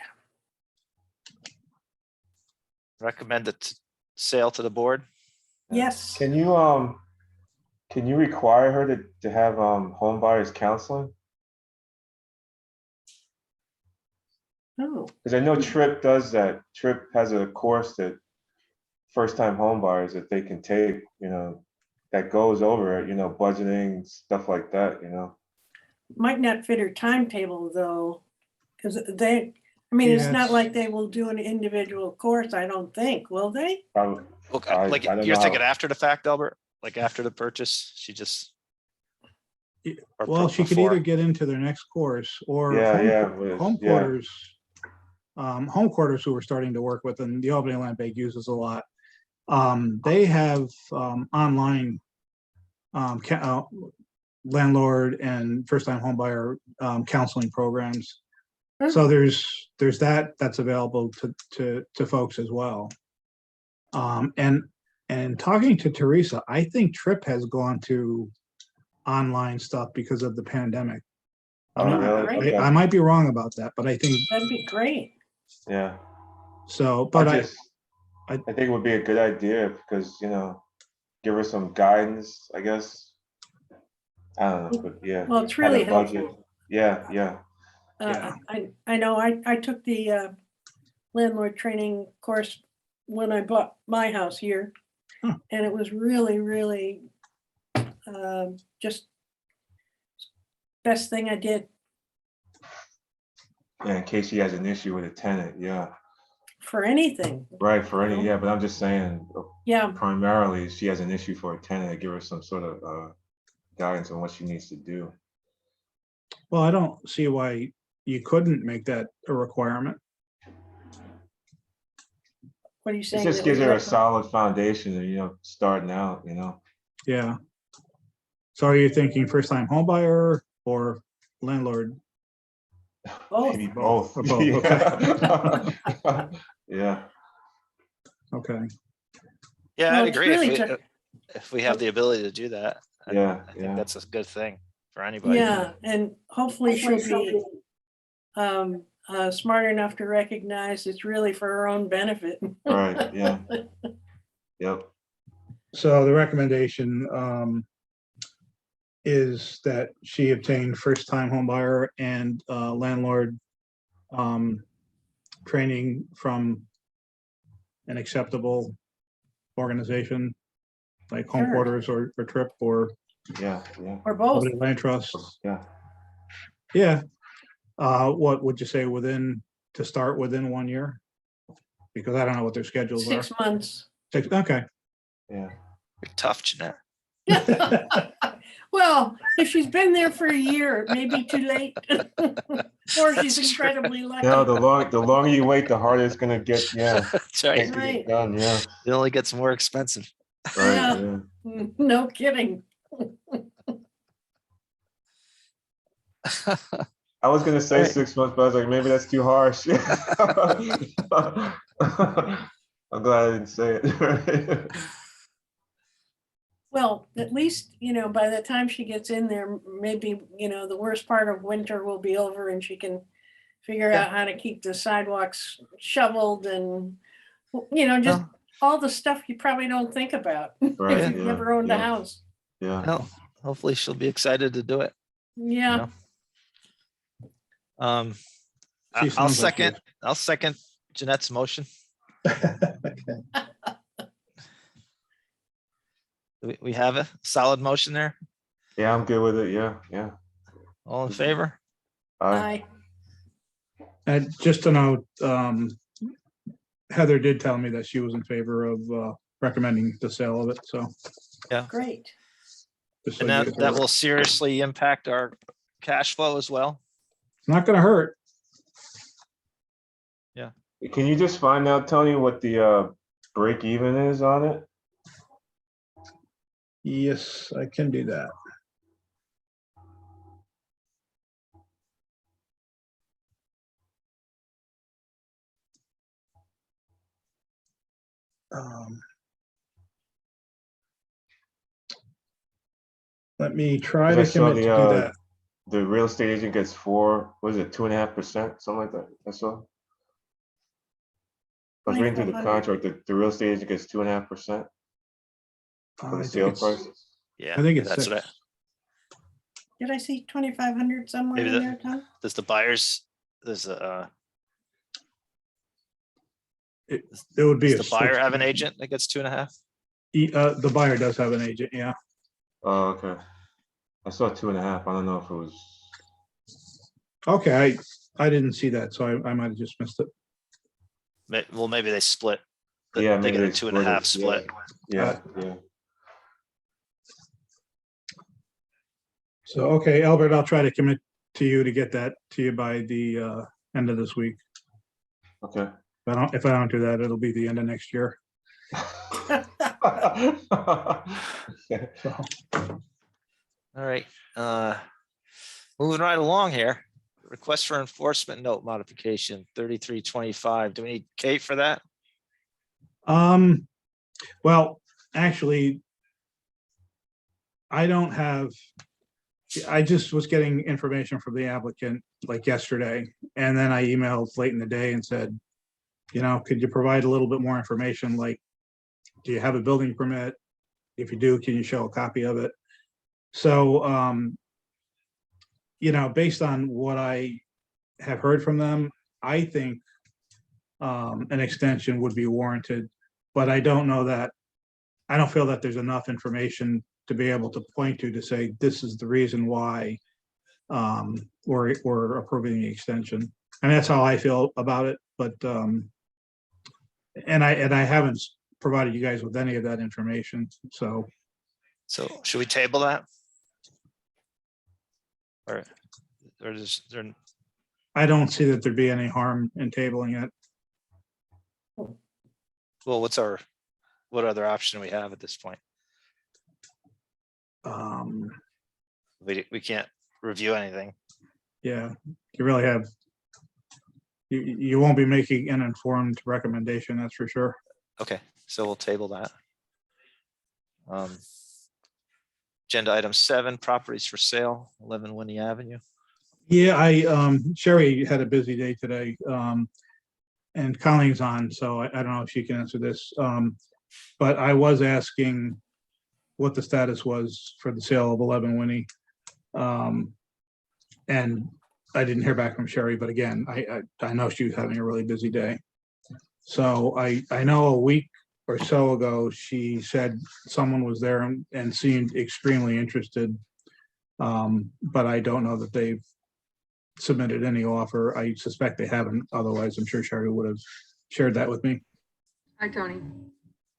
Recommend it sale to the board.
Yes.
Can you Can you require her to have home buyers counseling?
Oh,
Because I know Trip does that. Trip has a course that first-time home buyers that they can take, that goes over it, budgeting, stuff like that,
might not fit her timetable though, because I mean, it's
Yeah,
not
it's-
like they will do an individual course, I don't think, will they?
Probably,
Okay, like
I don't
you're
know
thinking
how-
after the fact, Albert, like after the purchase, she just. or
Well, she could
before?
either get into their next course or
Yeah, yeah,
home
yeah.
quarters. Home quarters who we're starting to work with and the Albany Land Bank uses a lot. They have online landlord and first-time homebuyer counseling programs. So there's that's available to folks as well. And talking to Teresa, I think Trip has gone to online stuff because of the pandemic.
Oh, really? Okay.
I might be wrong about that, but I think
That'd be great.
Yeah.
so. But I
I think it would be a good idea because, give her some guidance, I guess. I don't know, but yeah.
Well, it's
have a
really
budget.
helpful.
Yeah, yeah.
Yeah.
I know, I took the landlord training course when I bought my house here.
Huh.
And it was really, really just best thing I did
Yeah, in case she has an issue with a tenant, yeah.
for anything.
Right, for any,
know?
yeah, but I'm just saying,
Yeah,
primarily, if she has an issue for a tenant, I give her some sort of guidance on what she needs to do.
Well, I don't see why you couldn't make that a requirement.
what are you
It
saying?
just
that
gives
we
her a
let them-
solid foundation, starting out,
Yeah. So are you thinking first-time homebuyer or landlord?
Both.
Maybe both.
Or both,
Yeah. Yeah.
Okay.
Yeah,
Well,
I'd
it's
agree
really ju-
if we have the ability to do that.
Yeah,
I think
yeah.
that's a good thing for anybody.
Yeah, and hopefully she'll be smart enough to recognize it's really for her own benefit.
Right, yeah. Yep.
So the recommendation is that she obtain first-time homebuyer and landlord training from an acceptable organization like Home
Sure.
Quarters or Trip or
Yeah, yeah,
Or both.
Albany Land Trust.
yeah.
Yeah. What would you say to start within 1 year? Because I don't know what their schedules are.
6 months.
Okay.
Yeah.
You're tough, Jeanette.
Well, if she's been there for a year, it may be too late. Or she's
That's true.
incredibly lucky.
No, the longer you wait, the harder it's gonna get, yeah.
That's right.
Take to
Right.
get done, yeah.
It only gets more expensive.
Right,
Yeah.
yeah.
No kidding.
I was gonna say
Right.
6 months, but I was like, maybe that's too harsh. I'm glad I didn't say it.
Well, at least, by the time she gets in there, maybe, the worst part of winter will be over and she can figure out how to keep the sidewalks shoveled and, just
Well,
all the stuff you probably don't think about
Right,
if you've
yeah,
never owned a
yeah.
house.
Yeah,
well, hopefully she'll be excited to do it.
Yeah.
Um,
She
I'll
sounds like she
second, I'll second Jeanette's motion. We have a solid motion there.
yeah, I'm good with it, yeah, yeah.
All in favor?
Aye.
And just to note, Heather did tell me that she was in favor of recommending the sale of it, so.
Great.
just so
And
you
that,
guys
that
are-
will seriously impact our cash flow as well.
It's not gonna hurt.
Can you just find out, Tony, what the break even is on it?
Yes, I can do that. Let me try
'Cause I
to
saw
commit to do that.
the real estate agent gets 2.5%, something like that, I saw. I was reading through the
2,400.
contract, the real estate agent gets 2.5% for
I
the
think
sale
it's
price.
Yeah.
I think it's
that's
6.
what
Did I see 2,500 somewhere
Maybe
in
the-
there, Tom?
does the buyers, does
It would be
does the buyer have an agent that gets 2.5?
The buyer does have an agent, yeah.
Oh, okay. I saw 2.5. I don't know if it was.
Okay, I didn't see that, so I might have just missed it.
Well, maybe they split.
Yeah,
They
maybe
get a
they
2.5
split it,
split.
Yeah, yeah.
So, okay, Albert, I'll try to commit to you to get that to you by the end of this week.
Okay.
If I don't do that, it'll be the end of next year.
Okay.
So,
All right. Moving right along here. Request for enforcement note modification, 3325. Do we need Kate for that?
well, actually, I don't have, I just was getting information from the applicant like yesterday, and then I emailed late in the day and said, you know, could you provide a little bit more information? Like, do you have a building permit? If you do, can you show a copy of it? So, you know, based on what I have heard from them, I think an extension would be warranted, but I don't know that, I don't feel that there's enough information to be able to point to say, this is the reason why we're approving the extension. And that's how I feel about it, but and I haven't provided you guys with any of that information, so.
So should we table that? Or is there,
I don't see that there'd be any harm in tabling it.
well, what other option we have at this point? We can't review anything.
Yeah, you really have, you won't be making an informed recommendation, that's for sure.
Okay, so we'll table that. Agenda item 7, properties for sale, 11 Winnie Avenue.
Yeah, Sherry had a busy day today, and Colleen's on, so I don't know if she can answer this. But I was asking what the status was for the sale of 11 Winnie. And I didn't hear back from Sherry, but again, I know she was having a really busy day. So I know a week or so ago, she said someone was there and seemed extremely interested. But I don't know that they've submitted any offer. I suspect they haven't. Otherwise, I'm sure Sherry would have shared that with me.
Hi, Tony.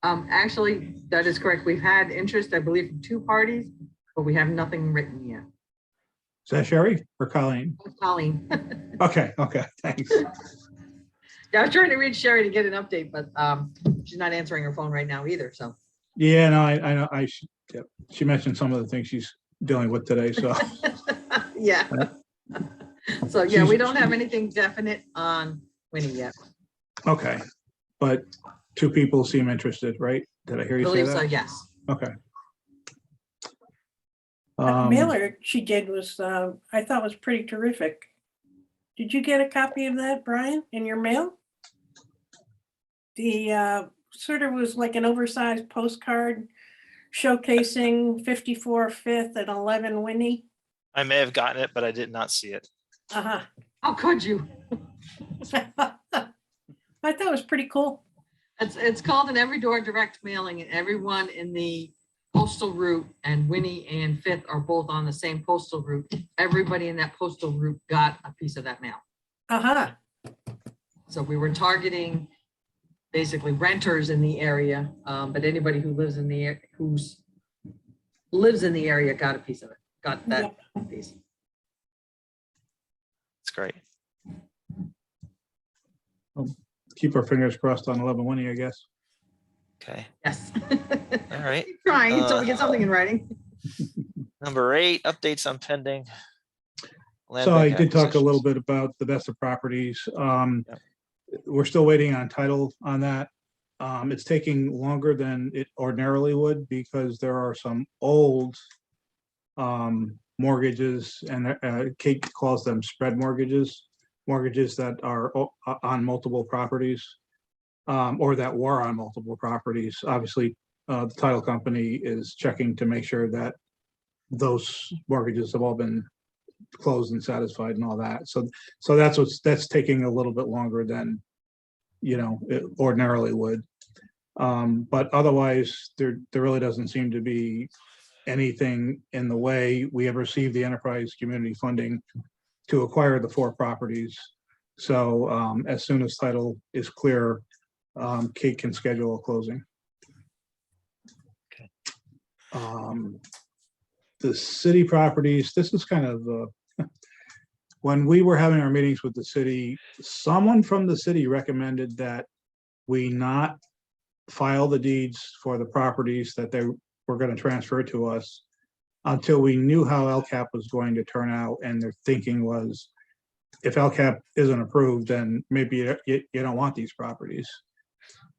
Actually, that is correct. We've had interest, I believe, from 2 parties, but we have nothing written yet.
Is that Sherry or Colleen?
Colleen.
Okay, thanks.
I was trying to reach Sherry to get an update, but she's not answering her phone right now either, so.
Yeah, no, I know. Yeah, she mentioned some of the things she's dealing with today, so.
Yeah. So, yeah, we don't have anything definite on Winnie yet.
Okay, but 2 people seem interested, right? Did I hear
I
you say
believe so,
that?
yes.
Okay.
That mailer she did was, I thought was pretty terrific. Did you get a copy of that, Brian, in your mail? The sort of was like an oversized postcard showcasing 54 Fifth and 11 Winnie.
I may have gotten it, but I did not see it.
Uh-huh.
How could you?
I thought it was pretty cool.
It's called an every door direct mailing, and everyone in the postal route, and Winnie and Fifth are both on the same postal route. Everybody in that postal route got a piece of that mail.
Uh-huh.
So we were targeting basically renters in the area, but anybody who lives in the area got a piece of it, got that piece.
It's great.
Keep our fingers crossed on 11 Winnie, I guess.
Okay,
Yes.
all right.
Keep trying until we get something in writing.
Number 8, updates on pending. land
So I
bank
did talk a little
acquisitions.
bit about the best of properties. We're still waiting on title on that. It's taking longer than it ordinarily would because there are some old mortgages, and Kate calls them spread mortgages that are on multiple properties, or that were on multiple properties. Obviously, the title company is checking to make sure that those mortgages have all been closed and satisfied and all that. So that's taking a little bit longer than, it ordinarily would. But otherwise, there really doesn't seem to be anything in the way. We have received the enterprise community funding to acquire the 4 properties. So as soon as title is clear, Kate can schedule a closing.
Okay.
The city properties, this is kind of, when we were having our meetings with the city, someone from the city recommended that we not file the deeds for the properties that they were going to transfer to us until we knew how LCAP was going to turn out. And their thinking was, if LCAP isn't approved, then maybe you don't want these properties.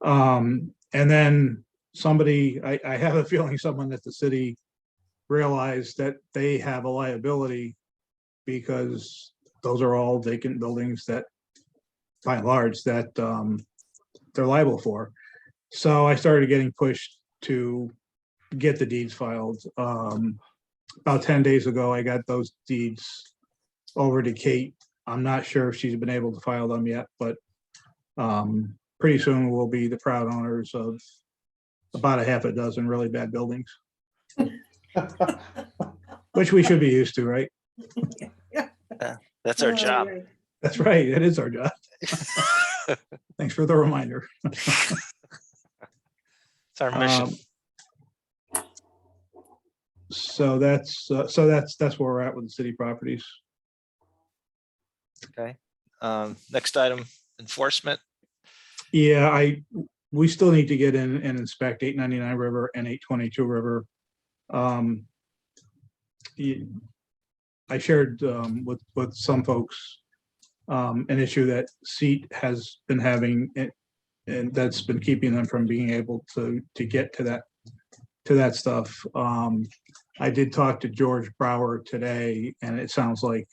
And then somebody, I have a feeling someone at the city realized that they have a liability because those are all vacant buildings that, by and large, that they're liable for. So I started getting pushed to get the deeds filed. About 10 days ago, I got those deeds over to Kate. I'm not sure if she's been able to file them yet, but pretty soon we'll be the proud owners of about a half a dozen really bad buildings, which we should be used to, right?
That's our job.
Right.
That's right. It is our job. Thanks for the reminder.
It's our mission.
So that's where we're at with the city properties.
Okay. Next item, enforcement.
Yeah, we still need to get in and inspect 899 River and 822 River. I shared with some folks an issue that SEAT has been having, and that's been keeping them from being able to get to that stuff. I did talk to George Brower today, and it sounds like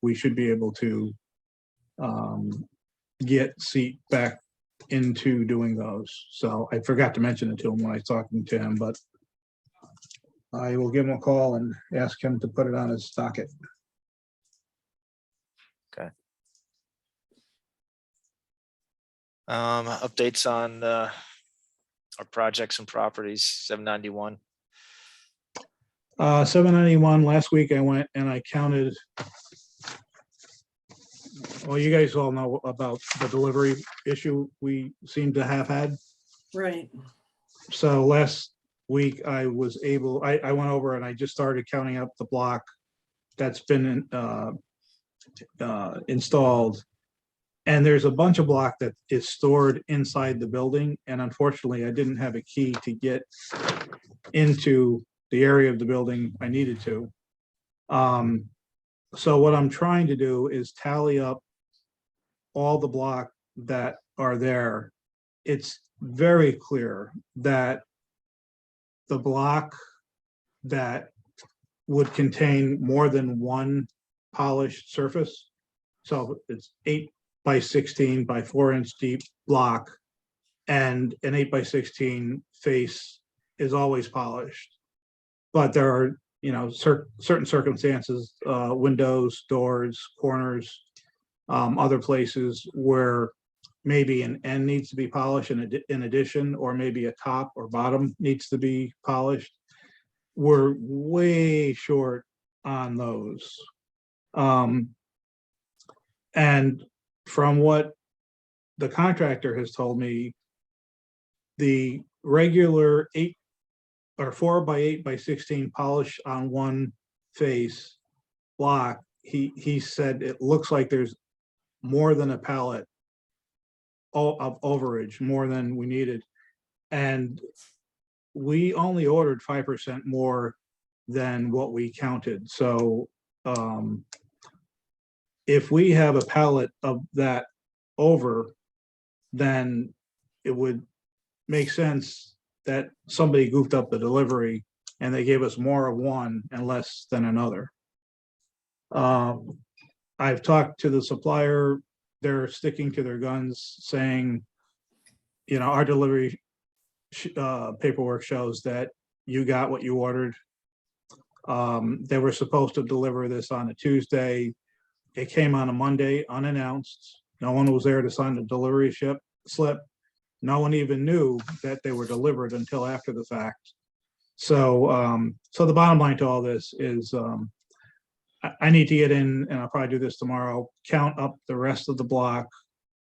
we should be able to get SEAT back into doing those. So I forgot to mention it to him when I was talking to him, but I will give him a call and ask him to put it on his docket.
Okay. Updates on our projects and properties, 791.
791, last week I went and I counted. Well, you guys all know about the delivery issue we seem to have had.
Right.
So last week I was able, I went over and I just started counting up the block that's been installed. And there's a bunch of block that is stored inside the building. And unfortunately, I didn't have a key to get into the area of the building I needed to. So what I'm trying to do is tally up all the block that are there. It's very clear that the block that would contain more than one polished surface, so it's 8 by 16 by 4-inch deep block, and an 8 by 16 face is always polished. But there are, certain circumstances, windows, doors, corners, other places where maybe an end needs to be polished in addition, or maybe a top or bottom needs to be polished. We're way short on those. And from what the contractor has told me, the regular 8 or 4 by 8 by 16 polish on one face block, he said it looks like there's more than a pallet of overage, more than we needed. And we only ordered 5% more than what we counted. So if we have a pallet of that over, then it would make sense that somebody goofed up the delivery and they gave us more of one and less than another. I've talked to the supplier. They're sticking to their guns, saying, our delivery paperwork shows that you got what you ordered. They were supposed to deliver this on a Tuesday. It came on a Monday unannounced. No one was there to sign the delivery slip. No one even knew that they were delivered until after the fact. So, so the bottom line to all this is, I need to get in, and I'll probably do this tomorrow, count up the rest of the block,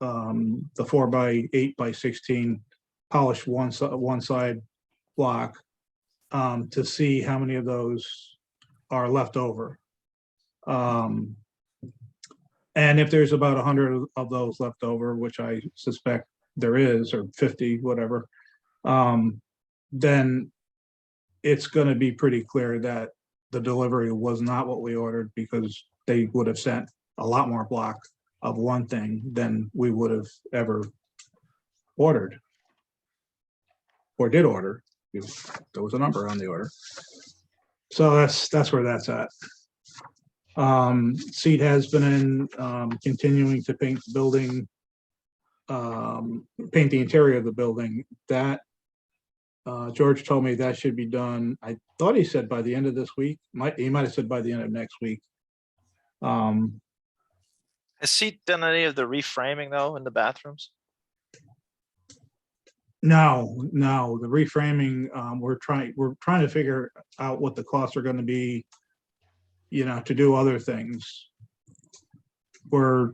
the 4x8x16 polished one side block, to see how many of those are left over. And if there's about 100 of those left over, which I suspect there is, or 50, whatever, then it's going to be pretty clear that the delivery was not what we ordered, because they would have sent a lot more block of one thing than we would have ever ordered or did order. There was a number on the order. So that's where that's at. Seed has been in, continuing to paint the building, paint the interior of the building. That George told me that should be done. I thought he said by the end of this week. He might have said by the end of next week.
Has he done any of the reframing though in the bathrooms?
No, the reframing, we're trying to figure out what the costs are going to be, to do other things. We're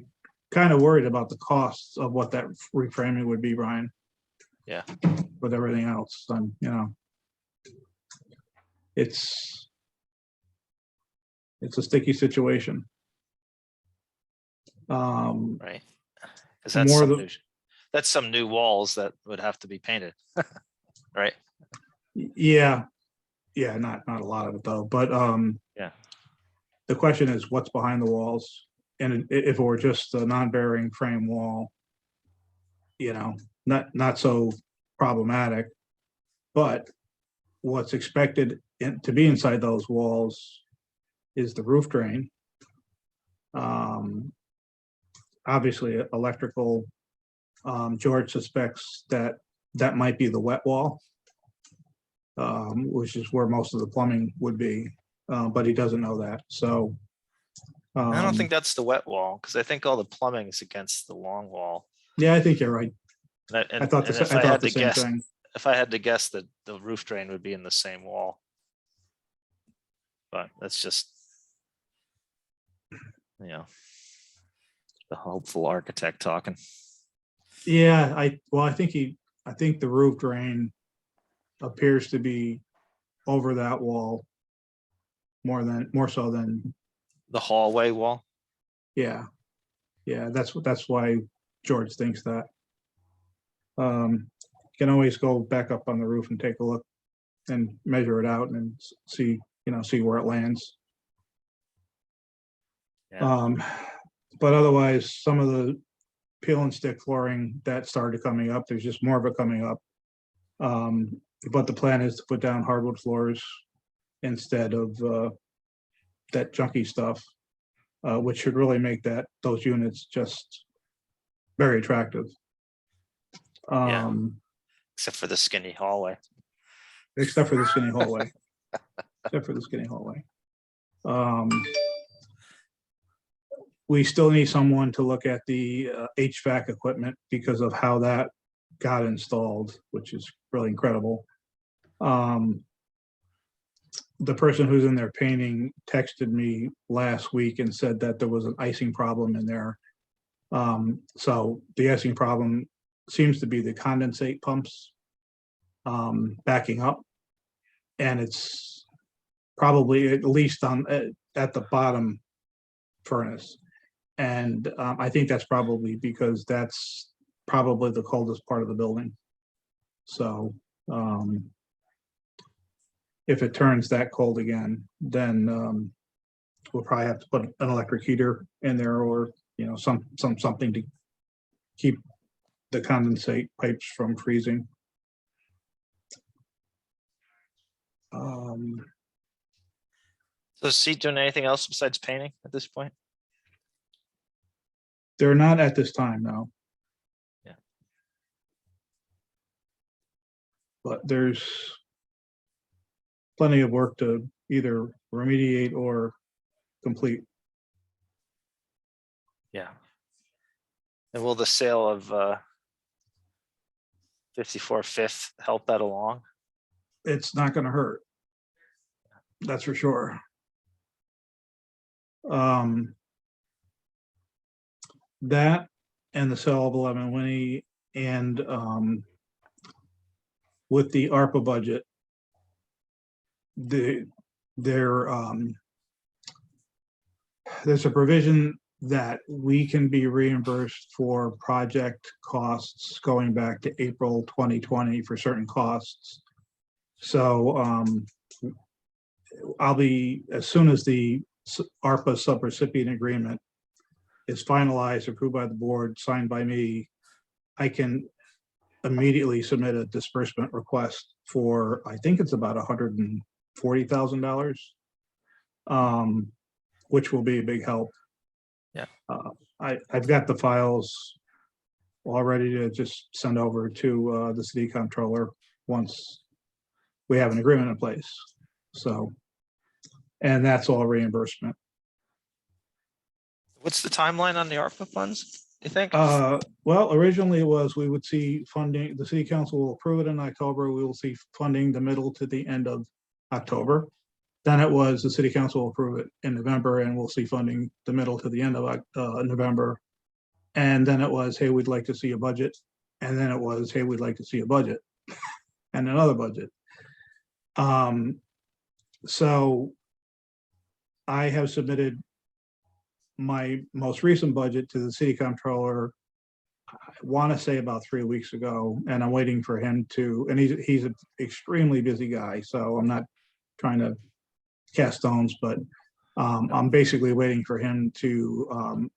kind of worried about the costs of what that reframing would be, Brian.
Yeah.
With everything else, it's a sticky situation.
Right. Because that's some new walls that would have to be painted. Right.
Yeah, not a lot of it though, but
yeah.
The question is what's behind the walls, and if it were just a non-bearing frame wall, not so problematic, but what's expected to be inside those walls is the roof drain. Obviously electrical. George suspects that might be the wet wall, which is where most of the plumbing would be, but he doesn't know that. So
I don't think that's the wet wall, because I think all the plumbing is against the long wall.
Yeah, I think you're right.
And
I thought the same thing.
If I had to guess, that the roof drain would be in the same wall. But that's just, the hopeful architect talking.
Yeah, I think the roof drain appears to be over that wall more so than
The hallway wall.
yeah. That's why George thinks that. Can always go back up on the roof and take a look and measure it out and see where it lands.
Yeah.
But otherwise, some of the peel and stick flooring that started coming up, there's just more of it coming up. But the plan is to put down hardwood floors instead of that junky stuff, which should really make those units just very attractive.
Except for the skinny hallway.
Except for the skinny hallway. Except for the skinny hallway. We still need someone to look at the HVAC equipment because of how that got installed, which is really incredible. The person who's in there painting texted me last week and said that there was an icing problem in there. So the icing problem seems to be the condensate pumps backing up, and it's probably at least at the bottom furnace. And I think that's probably because that's probably the coldest part of the building. So if it turns that cold again, then we'll probably have to put an electric heater in there, or something to keep the condensate pipes from freezing.
So is he doing anything else besides painting at this point?
They're not at this time, no.
Yeah.
but there's plenty of work to either remediate or complete.
Yeah. And will the sale of 54 Fifth help that along?
It's not gonna hurt. That's for sure. That and the sale of 11 Winnie and with the ARPA budget, there's a provision that we can be reimbursed for project costs going back to April 2020 for certain costs. So I'll be, as soon as the ARPA subrecipient agreement is finalized, approved by the board, signed by me, I can immediately submit a disbursement request for, I think it's about $140,000, which will be a big help.
Yeah.
I've got the files all ready to just send over to the city comptroller once we have an agreement in place. So, and that's all reimbursement.
What's the timeline on the ARPA funds, you think?
Well, originally it was, we would see funding, the city council will approve it in October. We will see funding the middle to the end of October. Then it was the city council will approve it in November and we'll see funding the middle to the end of November. And then it was, hey, we'd like to see a budget. And then it was, hey, we'd like to see a budget and another budget. So I have submitted my most recent budget to the city comptroller, I want to say about 3 weeks ago, and I'm waiting for him to, and he's an extremely busy guy, so I'm not trying to cast stones, but I'm basically waiting for him to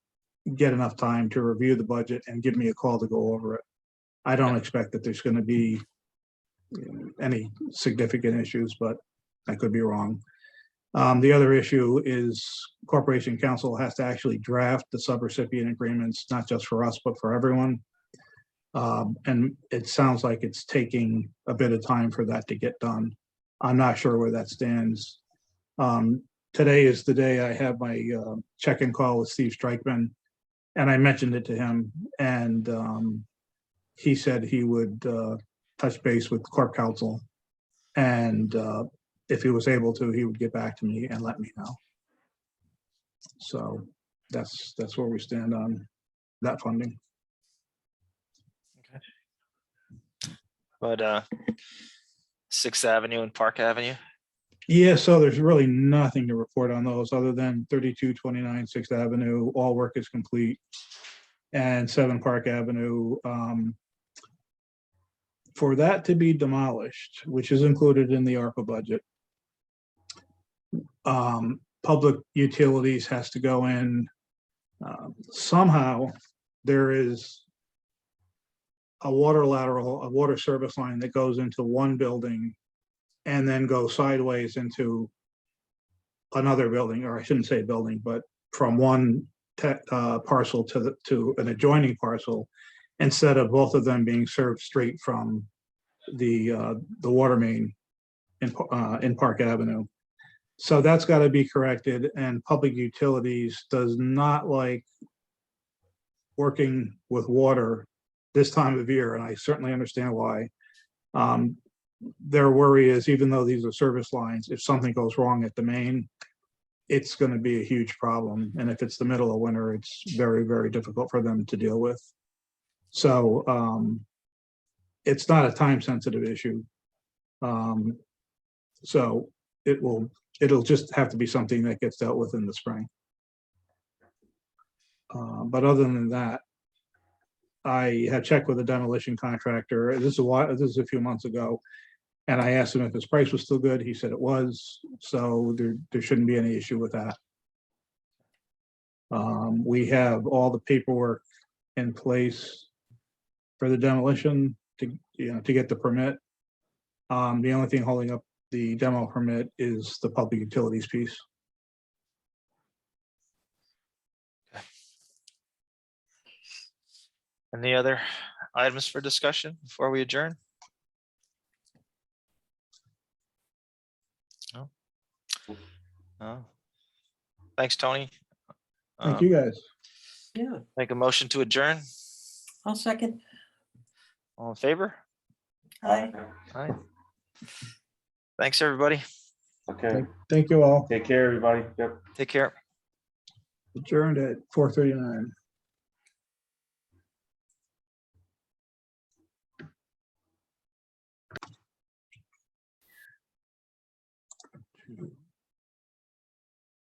get enough time to review the budget and give me a call to go over it. I don't expect that there's going to be any significant issues, but I could be wrong. The other issue is Corporation Council has to actually draft the subrecipient agreements, not just for us, but for everyone. And it sounds like it's taking a bit of time for that to get done. I'm not sure where that stands. Today is the day I have my check-in call with Steve Strikeman, and I mentioned it to him, and he said he would touch base with Corp Council, and if he was able to, he would get back to me and let me know. So that's where we stand on that funding.
Okay. But 6th Avenue and Park Avenue?
Yeah, so there's really nothing to report on those other than 3229 6th Avenue, all work is complete. And 7 Park Avenue, for that to be demolished, which is included in the ARPA budget, public utilities has to go in. Somehow there is a water lateral, a water service line that goes into one building and then goes sideways into another building, or I shouldn't say building, but from one parcel to an adjoining parcel, instead of both of them being served straight from the water main in Park Avenue. So that's got to be corrected, and public utilities does not like working with water this time of year, and I certainly understand why. Their worry is, even though these are service lines, if something goes wrong at the main, it's going to be a huge problem. And if it's the middle of winter, it's very, very difficult for them to deal with. So it's not a time sensitive issue. So it'll just have to be something that gets dealt with in the spring. But other than that, I had checked with a demolition contractor. This is a few months ago, and I asked him if his price was still good. He said it was, so there shouldn't be any issue with that. We have all the paperwork in place for the demolition to get the permit. The only thing holding up the demo permit is the public utilities piece.
Any other items for discussion before we adjourn? No. Thanks, Tony.
Thank you, guys.
Yeah,
Make a motion to adjourn.
I'll second.
All in favor?
Aye.
Aye. Thanks, everybody.
Okay,
Thank you all.
take care, everybody. Yep.
Take care.
Adjourned at 4:39.